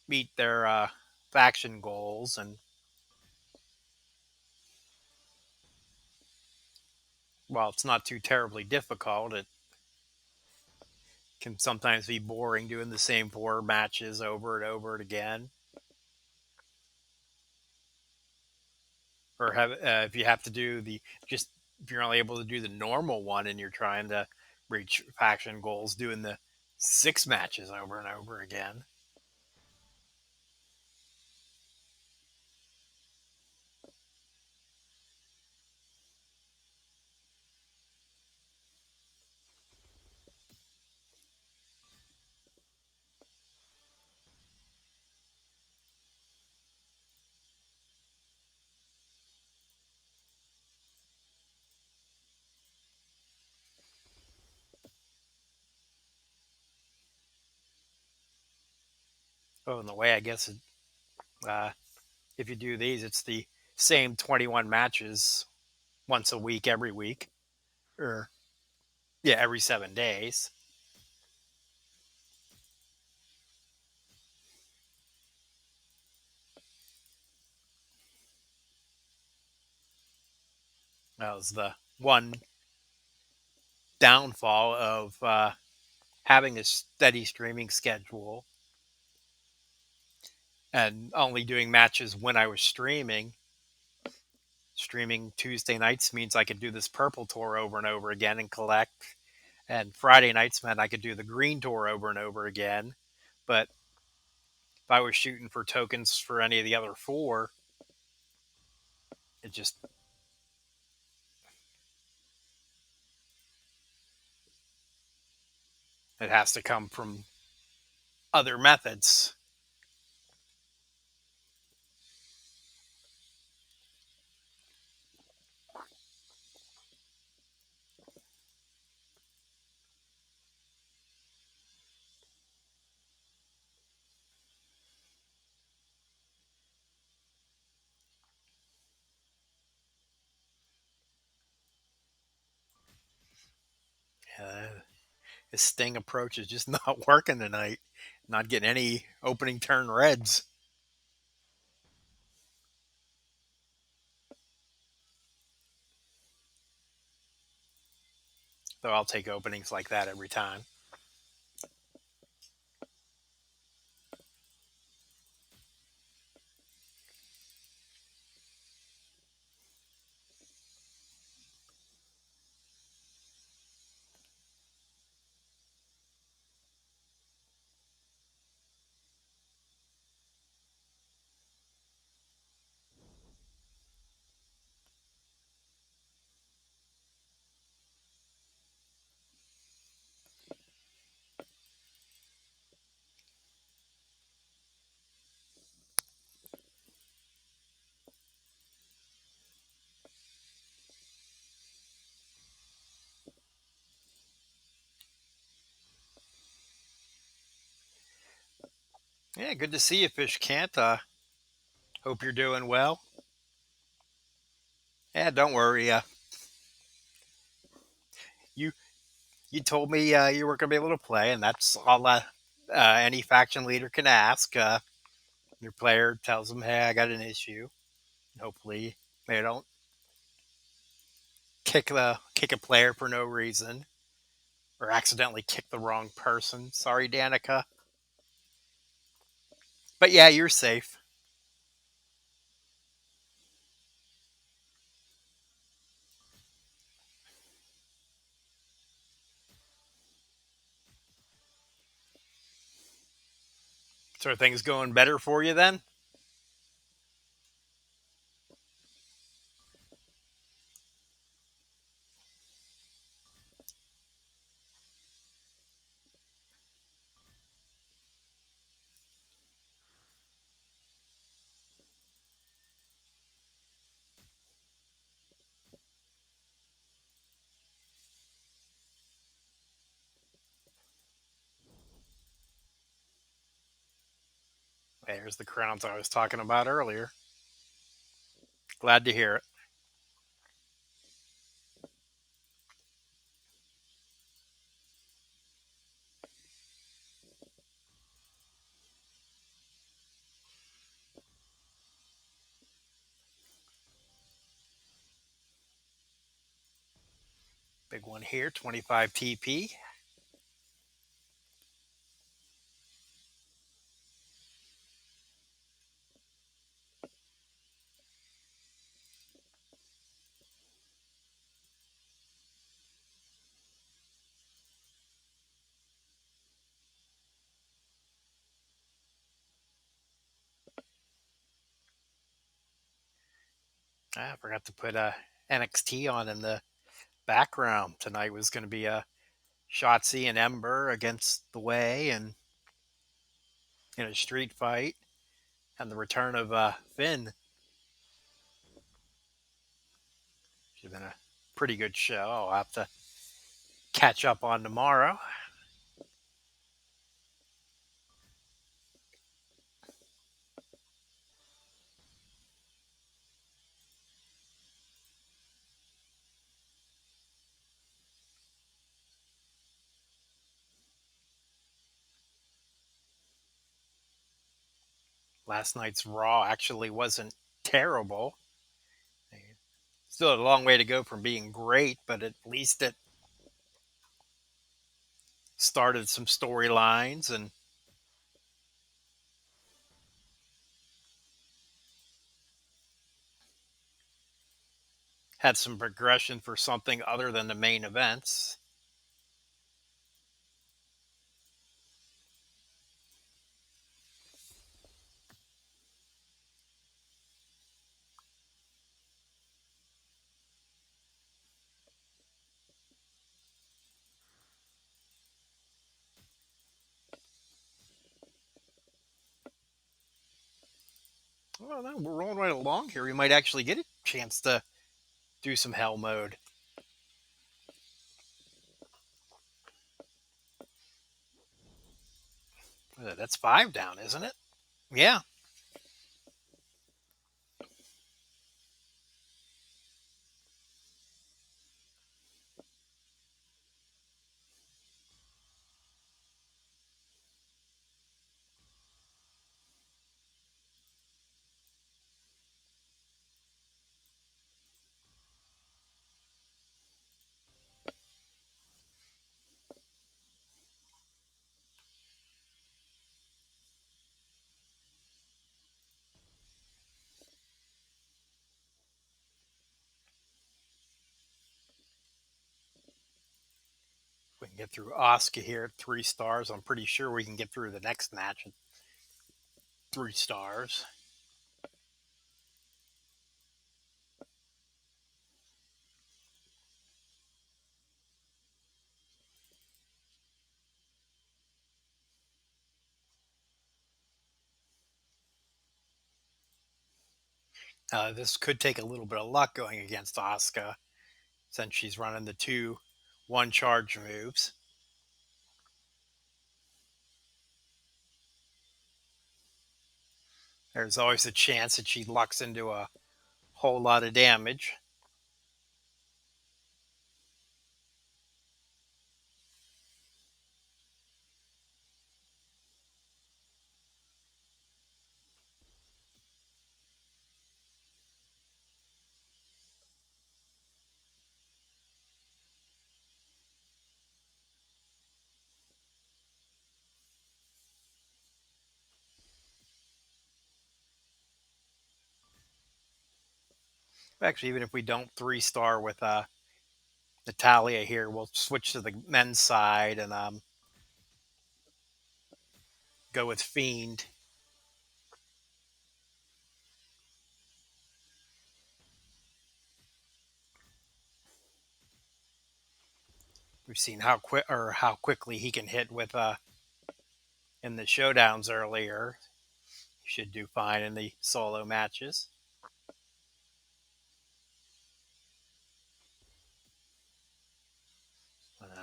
meet their faction goals. And while it's not too terribly difficult, it can sometimes be boring doing the same four matches over and over again. Or have if you have to do the just if you're only able to do the normal one and you're trying to reach faction goals, doing the six matches over and over again. Oh, and the way I guess uh, if you do these, it's the same 21 matches once a week, every week, or yeah, every 7 days. That was the one downfall of having a steady streaming schedule and only doing matches when I was streaming. Streaming Tuesday nights means I could do this purple tour over and over again and collect. And Friday nights meant I could do the green tour over and over again. But if I was shooting for tokens for any of the other four, it just it has to come from other methods. Uh, his Sting approach is just not working tonight. Not getting any opening turn reds. So I'll take openings like that every time. Yeah, good to see you, Fish Can't. Hope you're doing well. Yeah, don't worry. You you told me you were going to be able to play, and that's all any faction leader can ask. Your player tells them, "Hey, I got an issue." And hopefully, they don't kick a player for no reason or accidentally kick the wrong person. Sorry, Danica, but yeah, you're safe. So are things going better for you then? There's the crowns I was talking about earlier. Glad to hear it. Big one here, 25 TP. I forgot to put NXT on in the background. Tonight was going to be a Shotzi and Ember against the Way and in a street fight, and the return of Finn. Should have been a pretty good show. I'll have to catch up on tomorrow. Last night's Raw actually wasn't terrible. Still a long way to go from being great, but at least it started some storylines and had some progression for something other than the main events. Well, no, we're rolling right along here. We might actually get a chance to do some hell mode. That's 5 down, isn't it? Yeah. We can get through Asuka here at 3 stars. I'm pretty sure we can get through the next match at 3 stars. This could take a little bit of luck going against Asuka since she's running the 2 1 charge moves. There's always a chance that she lucks into a whole lot of damage. Actually, even if we don't 3 star with Natalia here, we'll switch to the men's side and go with Fiend. We've seen how quickly he can hit with in the showdowns earlier. He should do fine in the solo matches.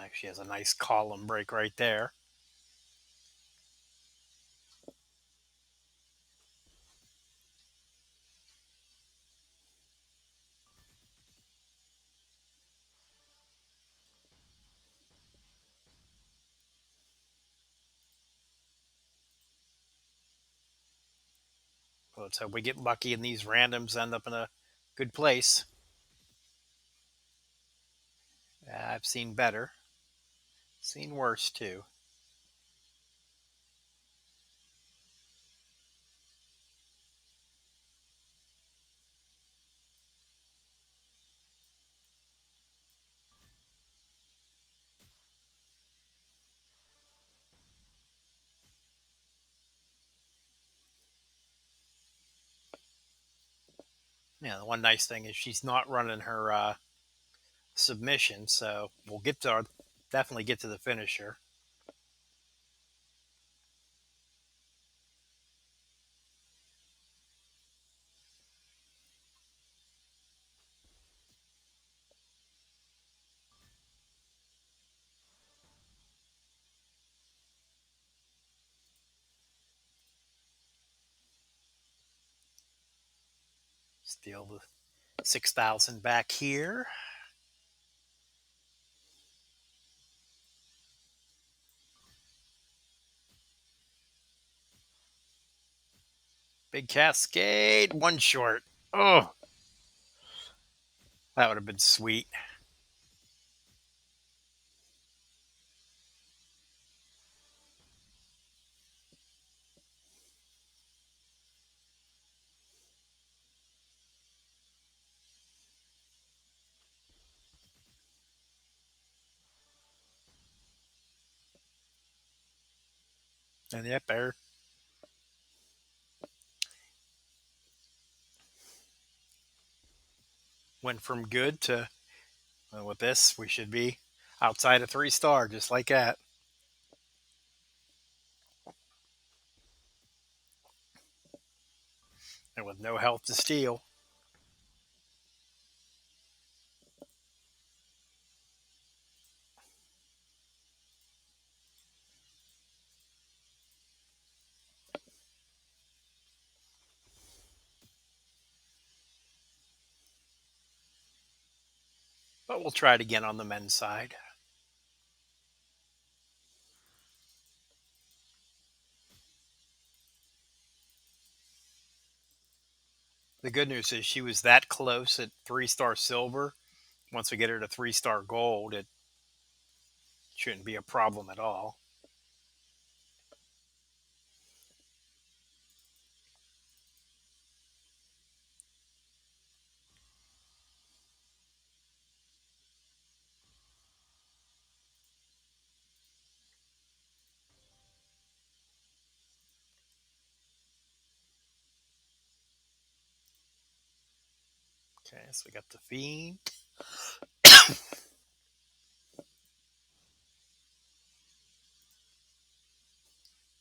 Actually has a nice column break right there. Let's hope we get lucky and these randoms end up in a good place. I've seen better, seen worse too. Yeah, the one nice thing is she's not running her submission, so we'll definitely get to the finisher. Steal the 6,000 back here. Big cascade, one short. Oh, that would have been sweet. And yep, there went from good to, well, with this, we should be outside a 3-star, just like that. And with no help to steal. But we'll try it again on the men's side. The good news is she was that close at 3-star silver. Once we get her to 3-star gold, it shouldn't be a problem at all. Okay, so we got the Fiend.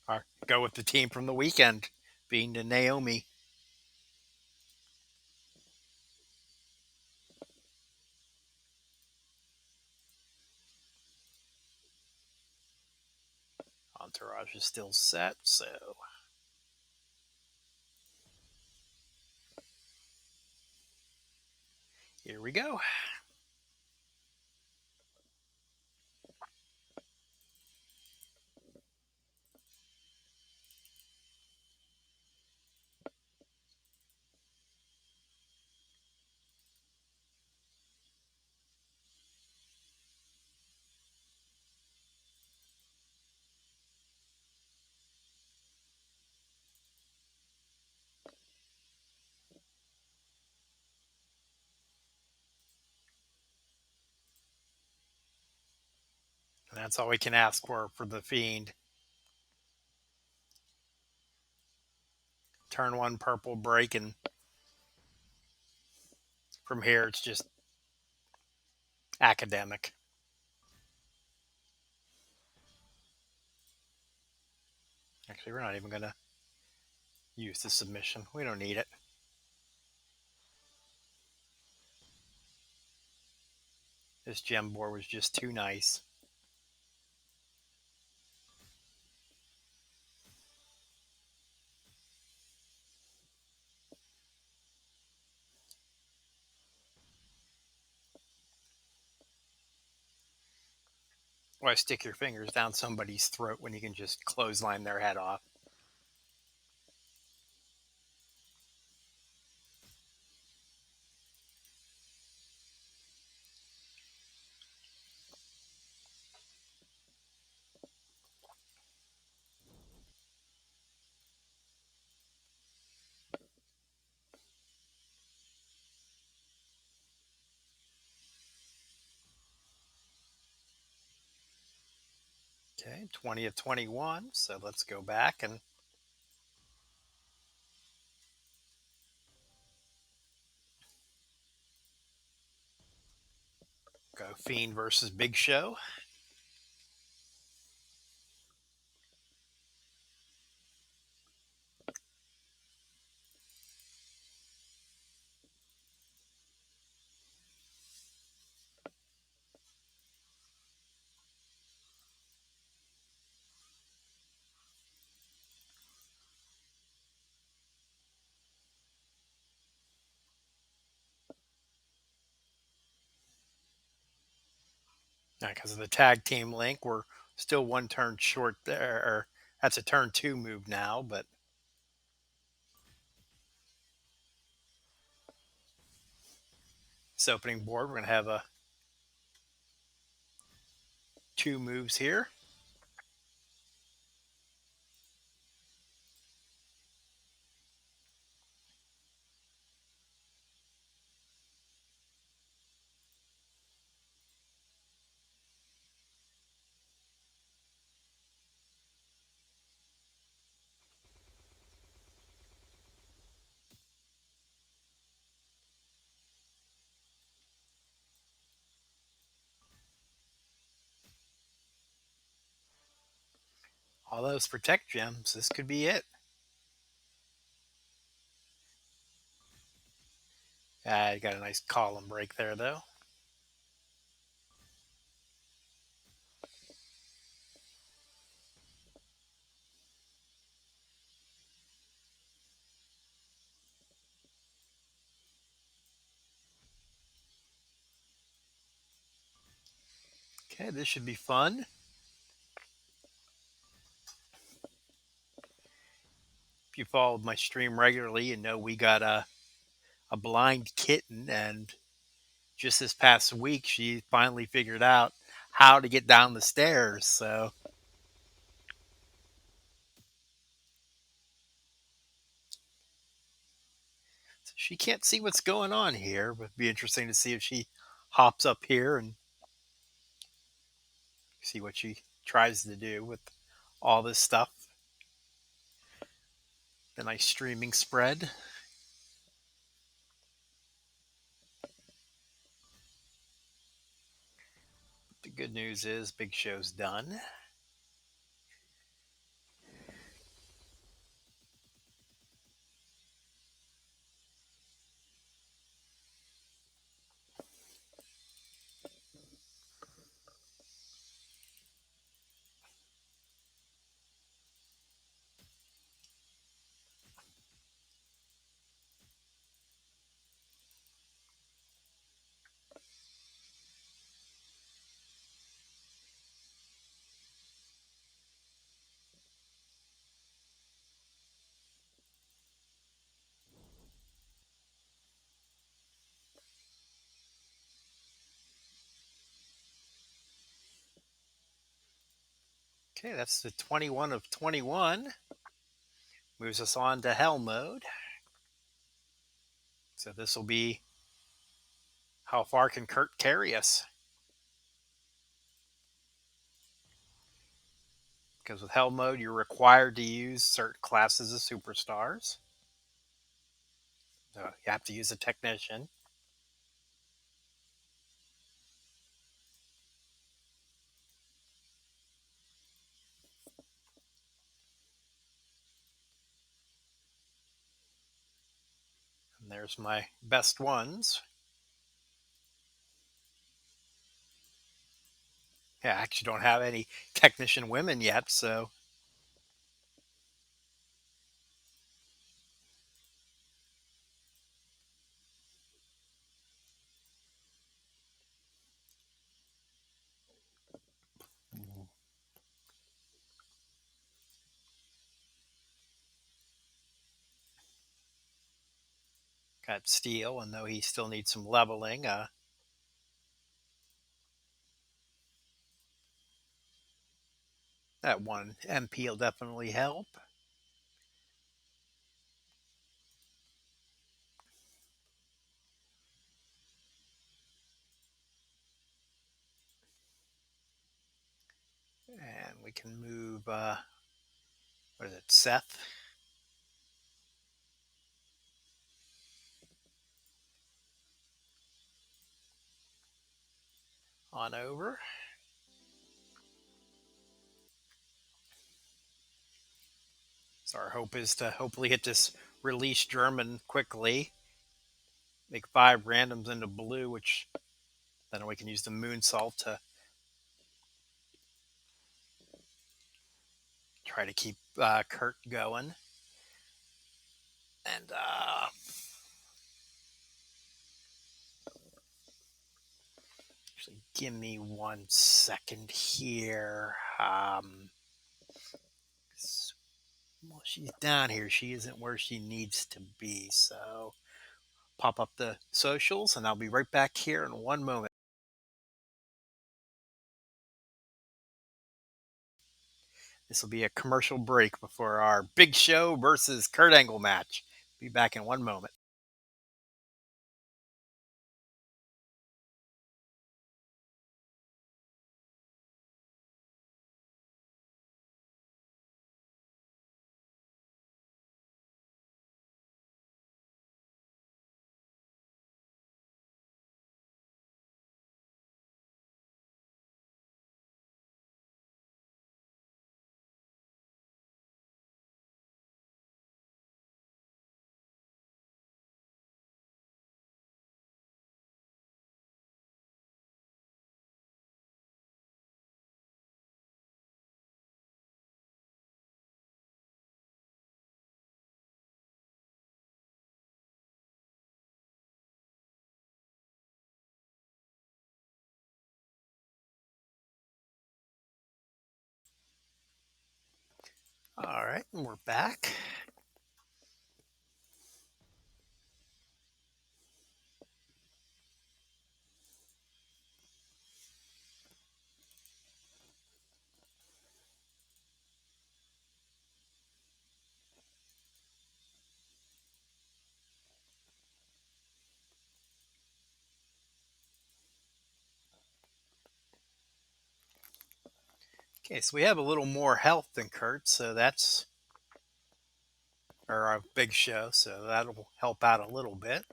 Or go with the team from the weekend, being the Naomi. Entourage is still set, so here we go. And that's all we can ask for the Fiend. Turn one purple break, and from here it's just academic. Actually, we're not even going to use the submission. We don't need it. This gem board was just too nice. Why stick your fingers down somebody's throat when you can just clothesline their head off? Okay, 20 of 21. So let's go back and go Fiend versus Big Show. Now, because of the tag team link, we're still one turn short there. Or that's a turn two move now, but this opening board, we're going to have two moves here. All those protect gems. This could be it. You got a nice column break there, though. Okay, this should be fun. If you followed my stream regularly, you know we got a blind kitten, and just this past week, she finally figured out how to get down the stairs. So she can't see what's going on here, but it'd be interesting to see if she hops up here and see what she tries to do with all this stuff. The nice streaming spread. The good news is Big Show's done. Okay, that's the 21 of 21. Moves us on to hell mode. So this will be how far can Kurt carry us? Because with hell mode, you're required to use certain classes of superstars. So you have to use a technician. And there's my best ones. Yeah, I actually don't have any technician women yet, so got Steel, and though he still needs some leveling, that one MP will definitely help. And we can move, what is it, Seth on over. So our hope is to hopefully hit this release German quickly, make 5 randoms into blue, which then we can use the moonsault to try to keep Kurt going. And actually, give me 1 second here. Well, she's down here. She isn't where she needs to be. So pop up the socials, and I'll be right back here in 1 moment. This will be a commercial break before our Big Show versus Kurt Angle match. Be back in 1 moment. All right, and we're back. Okay, so we have a little more health than Kurt, so that's our Big Show, so that'll help out a little bit.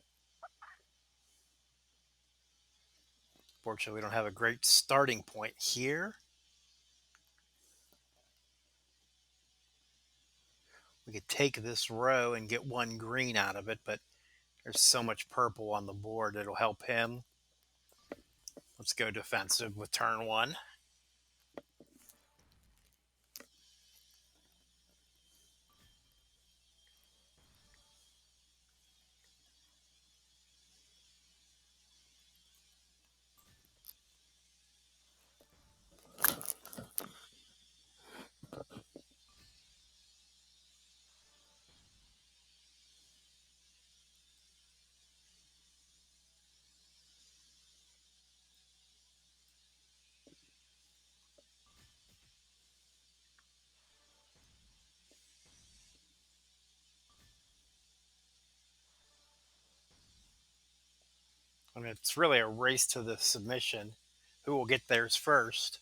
Fortunately, we don't have a great starting point here. We could take this row and get 1 green out of it, but there's so much purple on the board, it'll help him. Let's go defensive with turn 1. I mean, it's really a race to the submission. Who will get theirs first?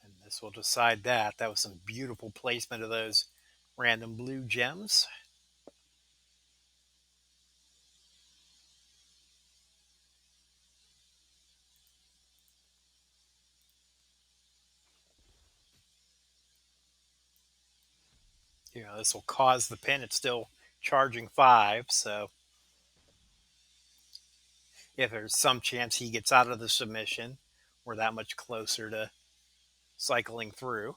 And this will decide that. That was some beautiful placement of those random blue gems. This will cause the pin. It's still charging 5, so if there's some chance he gets out of the submission, we're that much closer to cycling through.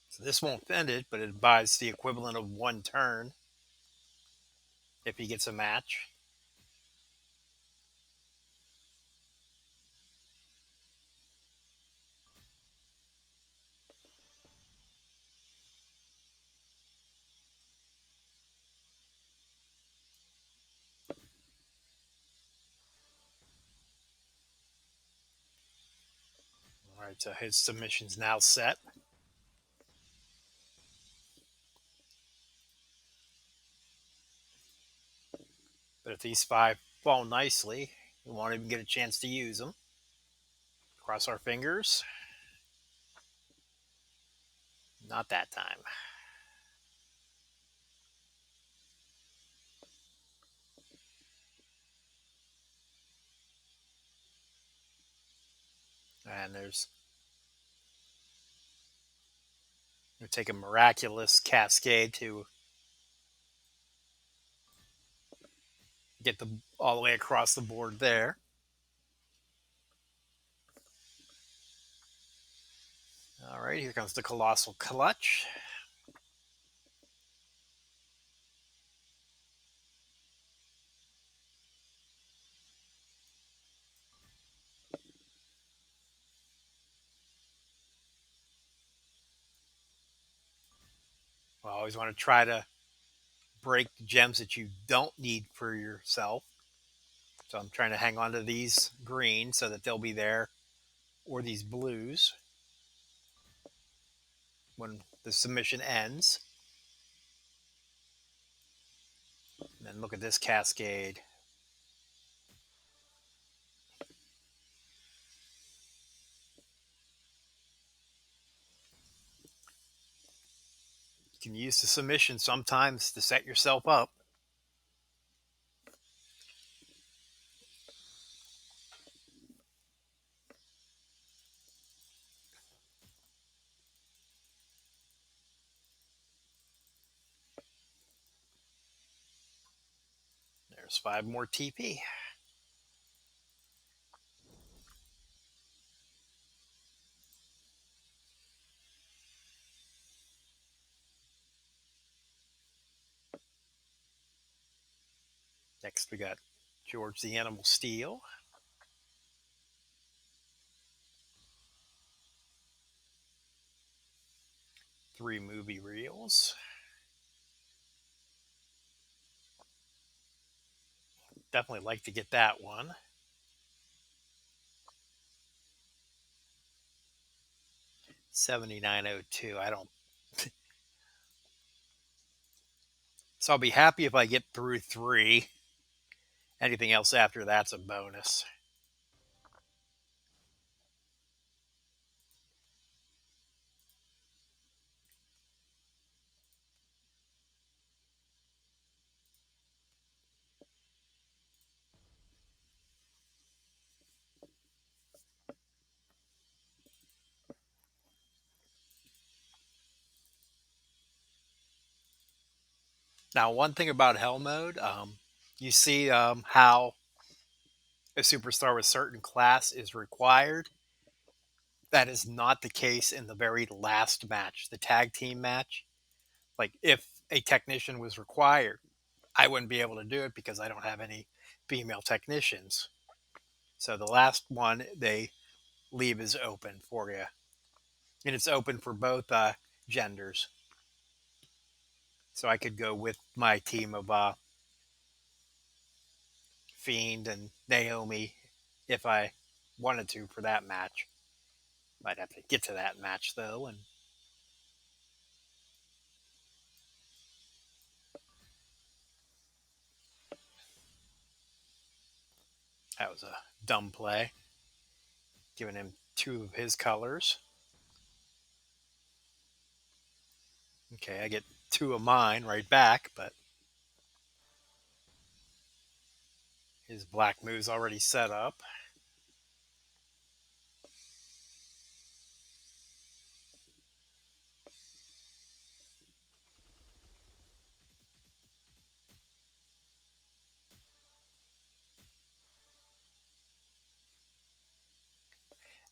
So this won't end it, but it buys the equivalent of 1 turn if he gets a match. All right, so his submission's now set. But if these five fall nicely, we won't even get a chance to use them. Cross our fingers. Not that time. And there's we take a miraculous cascade to get the all the way across the board there. All right, here comes the colossal clutch. I always want to try to break the gems that you don't need for yourself. So I'm trying to hang on to these greens so that they'll be there, or these blues when the submission ends. And then look at this cascade. You can use the submission sometimes to set yourself up. There's 5 more TP. Next, we got George the Animal Steel. 3 movie reels. Definitely like to get that one. $79.02. I don't. So I'll be happy if I get through 3. Anything else after that's a bonus. Now, one thing about Hell Mode, you see how a superstar with certain class is required. That is not the case in the very last match, the tag team match. Like, if a technician was required, I wouldn't be able to do it because I don't have any female technicians. So the last one they leave is open for you, and it's open for both genders. So I could go with my team of Fiend and Naomi if I wanted to for that match. I'd have to get to that match though, and that was a dumb play, giving him 2 of his colors. Okay, I get 2 of mine right back, but his black move's already set up.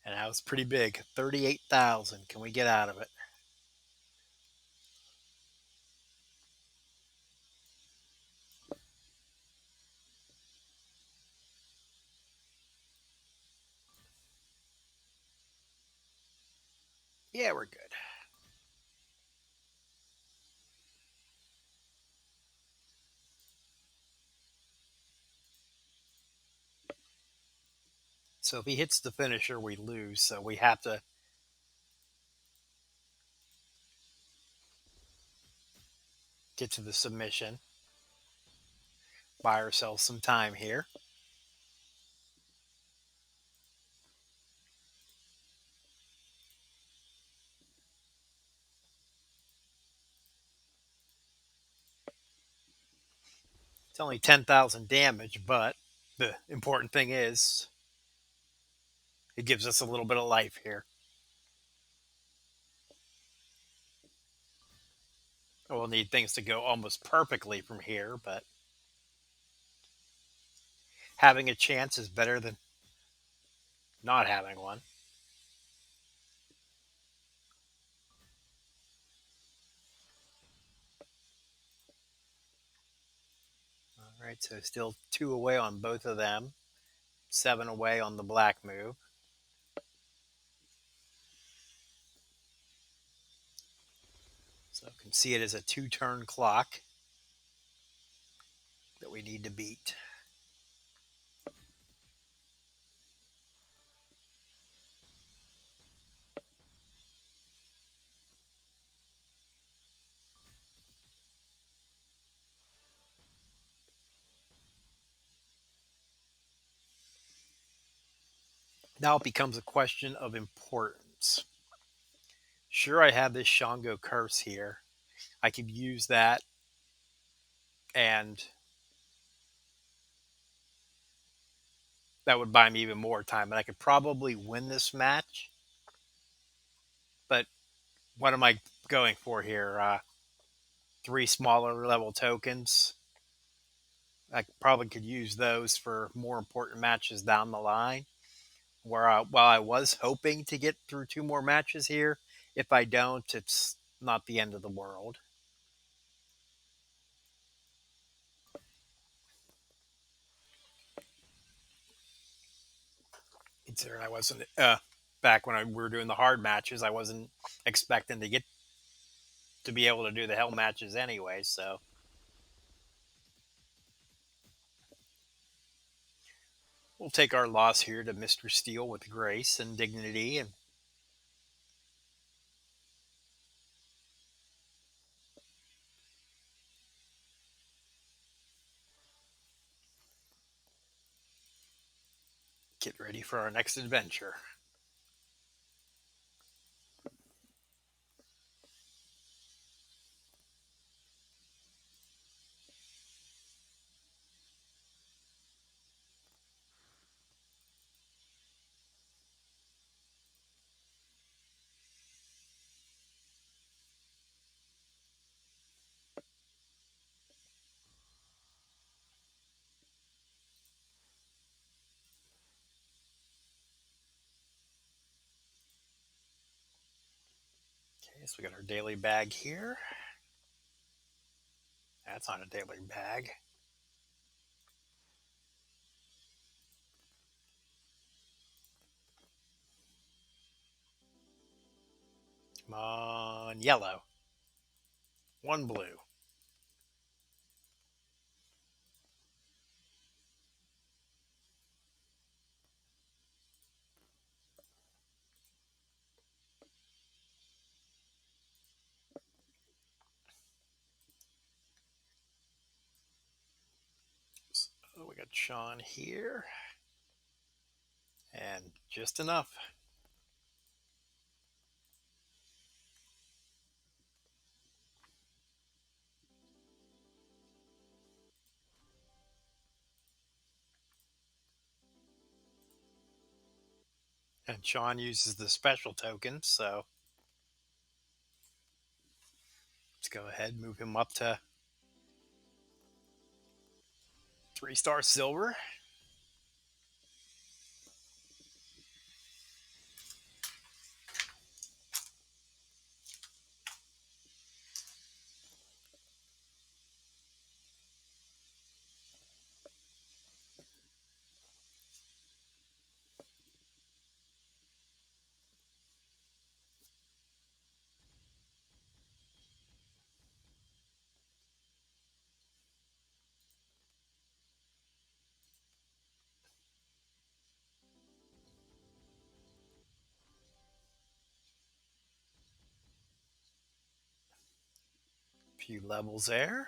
And that was pretty big. 38,000. Can we get out of it? Yeah, we're good. So if he hits the finisher, we lose. So we have to get to the submission, buy ourselves some time here. It's only 10,000 damage, but the important thing is it gives us a little bit of life here. We'll need things to go almost perfectly from here, but having a chance is better than not having one. All right, so still 2 away on both of them, 7 away on the black move. So you can see it as a 2-turn clock that we need to beat. Now it becomes a question of importance. Sure, I have this Shango curse here. I could use that and that would buy me even more time. And I could probably win this match. But what am I going for here? 3 smaller level tokens. I probably could use those for more important matches down the line. While I was hoping to get through 2 more matches here, if I don't, it's not the end of the world. Considering I wasn't back when we were doing the hard matches, I wasn't expecting to get to be able to do the hell matches anyway. So we'll take our loss here to Mr. Steele with grace and dignity and get ready for our next adventure. Okay, so we got our daily bag here. That's not a daily bag. Come on, yellow. 1 blue. So we got Sean here. And just enough. And Sean uses the special token, so let's go ahead and move him up to 3-star silver. few levels there.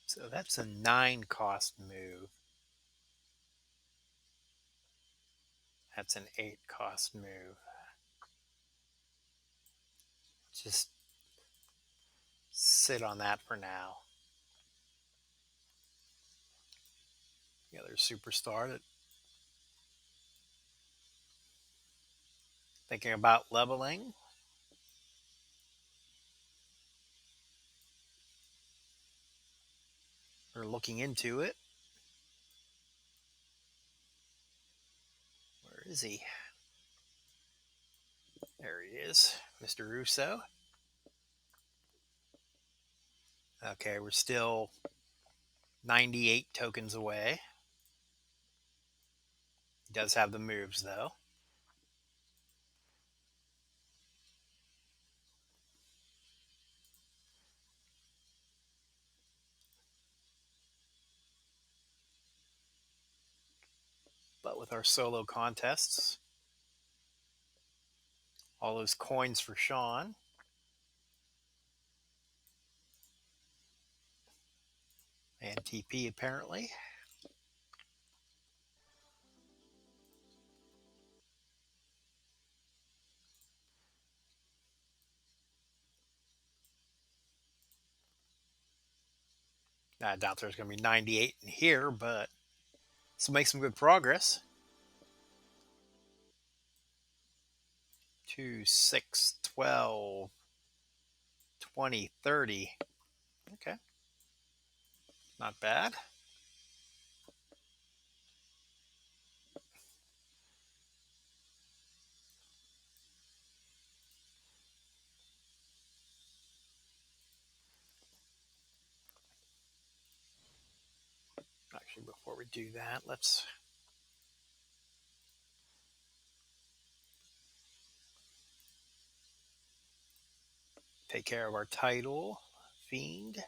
So that's a 9 cost move. That's an 8 cost move. Just sit on that for now. The other superstar that thinking about leveling. Or looking into it. Where is he? There he is, Mr. Russo. Okay, we're still 98 tokens away. He does have the moves, though. But with our solo contests, all those coins for Sean. And TP, apparently. I doubt there's going to be 98 in here, but let's make some good progress. 2, 6, 12, 20, 30. Okay. Not bad. Actually, before we do that, let's take care of our title, Fiend.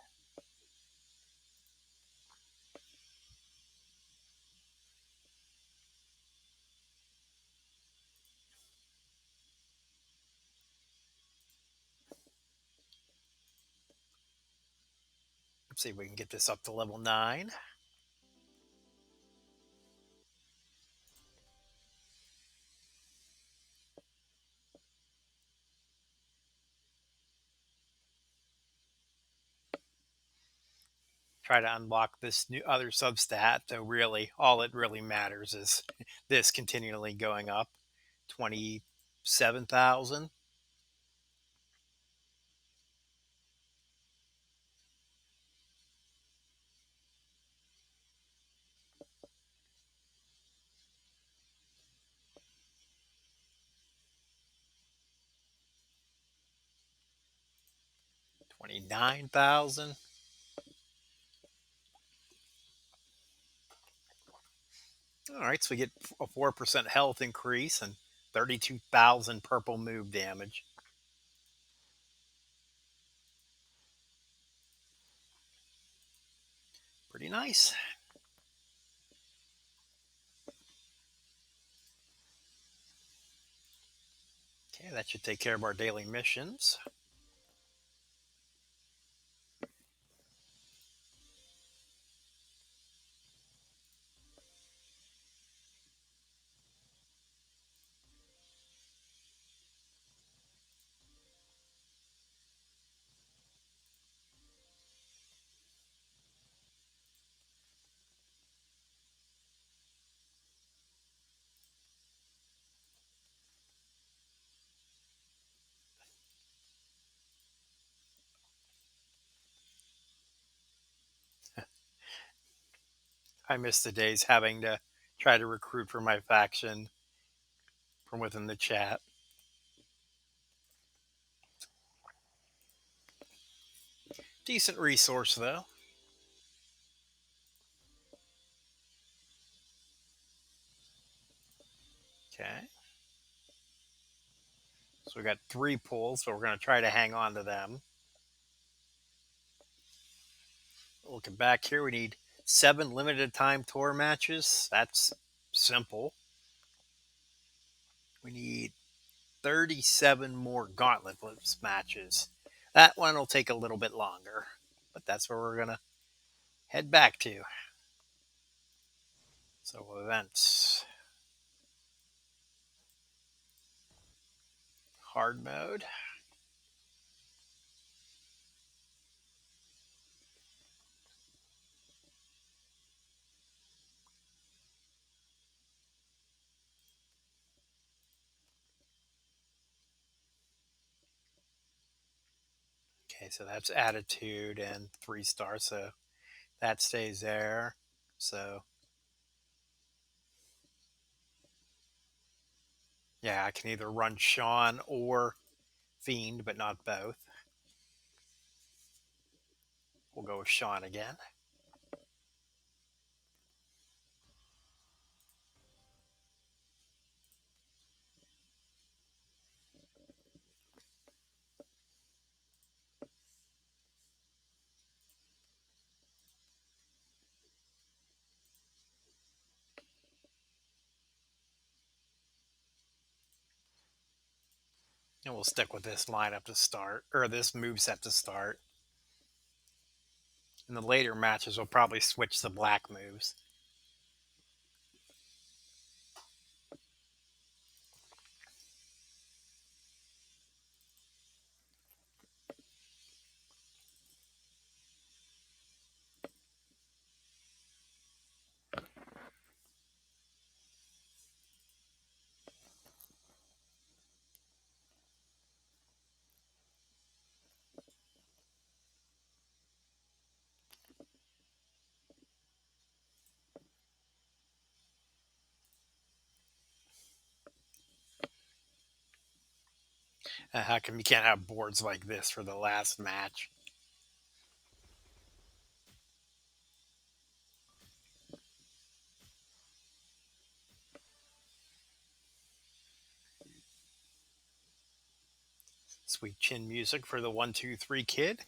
Let's see if we can get this up to level 9. Try to unlock this new other substat. So really, all it really matters is this continually going up. 27,000. $29,000. All right, so we get a 4% health increase and 32,000 purple move damage. Pretty nice. Okay, that should take care of our daily missions. I miss the days having to try to recruit for my faction from within the chat. Decent resource, though. Okay. So we got 3 pulls, so we're going to try to hang on to them. Looking back here, we need 7 limited time tour matches. That's simple. We need 37 more gauntletless matches. That one will take a little bit longer, but that's where we're going to head back to. So, events, hard mode. Okay, so that's attitude and 3 stars. So that stays there. So, yeah, I can either run Sean or Fiend, but not both. We'll go with Sean again. And we'll stick with this lineup to start, or this move set to start. In the later matches, we'll probably switch the black moves. How come you can't have boards like this for the last match? Sweet chin music for the 1, 2, 3 kid.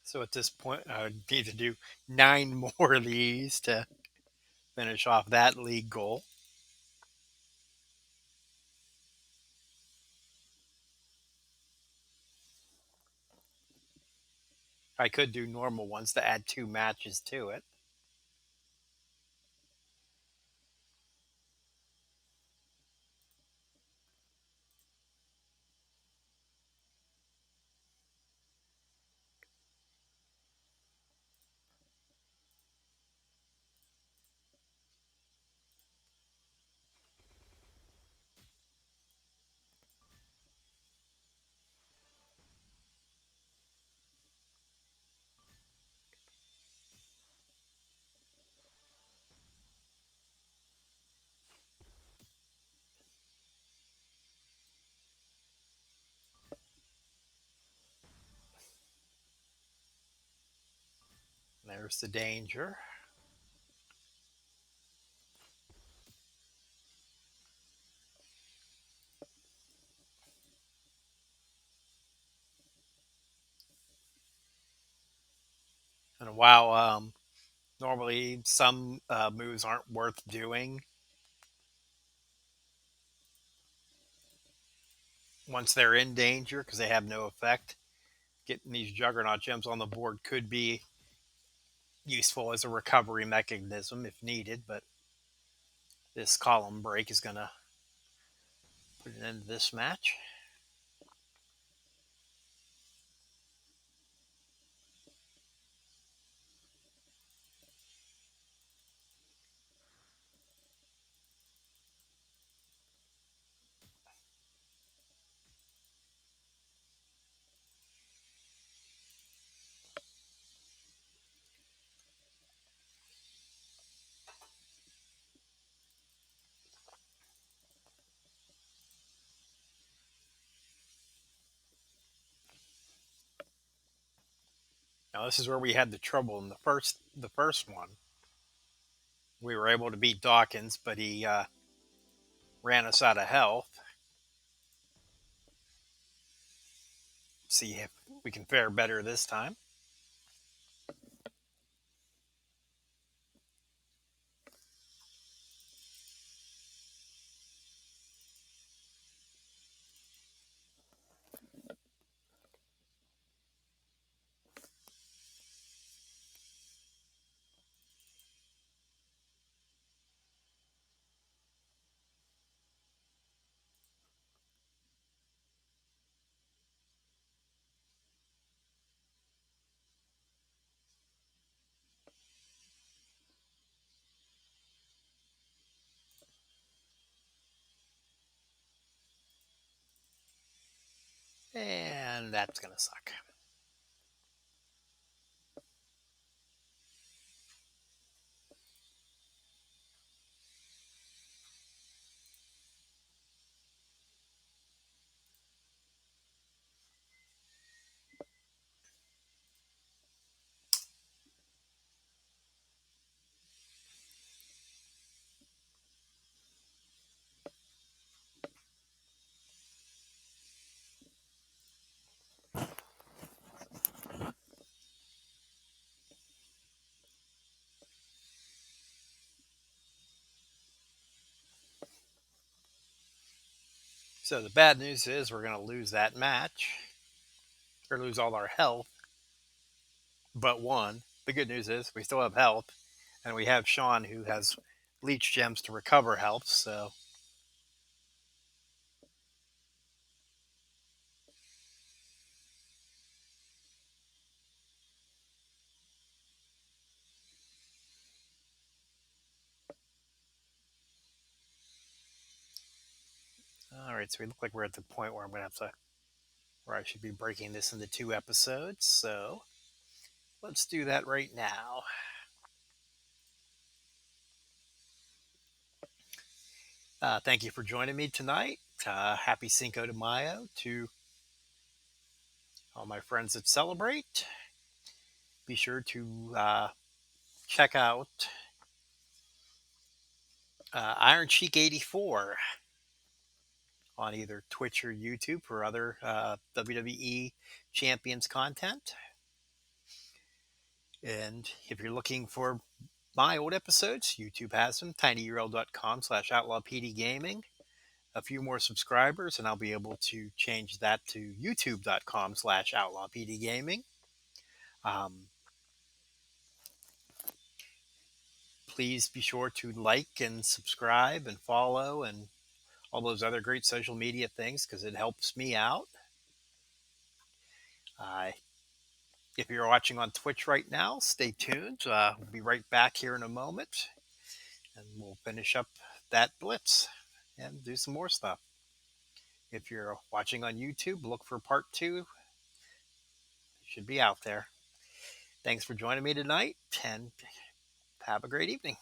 So at this point, I would need to do 9 more of these to finish off that league goal. I could do normal ones to add 2 matches to it. There's the danger. And while normally some moves aren't worth doing, once they're in danger because they have no effect, getting these Juggernaut gems on the board could be useful as a recovery mechanism if needed, but this column break is going to put an end to this match. Now this is where we had the trouble in the first one. We were able to beat Dawkins, but he ran us out of health. See if we can fare better this time. And that's going to suck. So the bad news is we're going to lose that match, or lose all our health, but one. The good news is we still have health, and we have Sean who has leech gems to recover health. So all right, so we look like we're at the point where I'm going to have to, where I should be breaking this into 2 episodes. So let's do that right now. Thank you for joining me tonight. Happy Cinco de Mayo to all my friends that celebrate. Be sure to check out Iron Cheek 84 on either Twitch or YouTube for other WWE Champions content. And if you're looking for my old episodes, YouTube has them, tinyurl.com/outlawpdgaming. A few more subscribers, and I'll be able to change that to youtube.com/outlawpdgaming. Please be sure to like and subscribe and follow and all those other great social media things because it helps me out. Uh, if you're watching on Twitch right now, stay tuned. We'll be right back here in a moment and we'll finish up that blitz and do some more stuff. If you're watching on YouTube, look for part 2. It should be out there. Thanks for joining me tonight and have a great evening.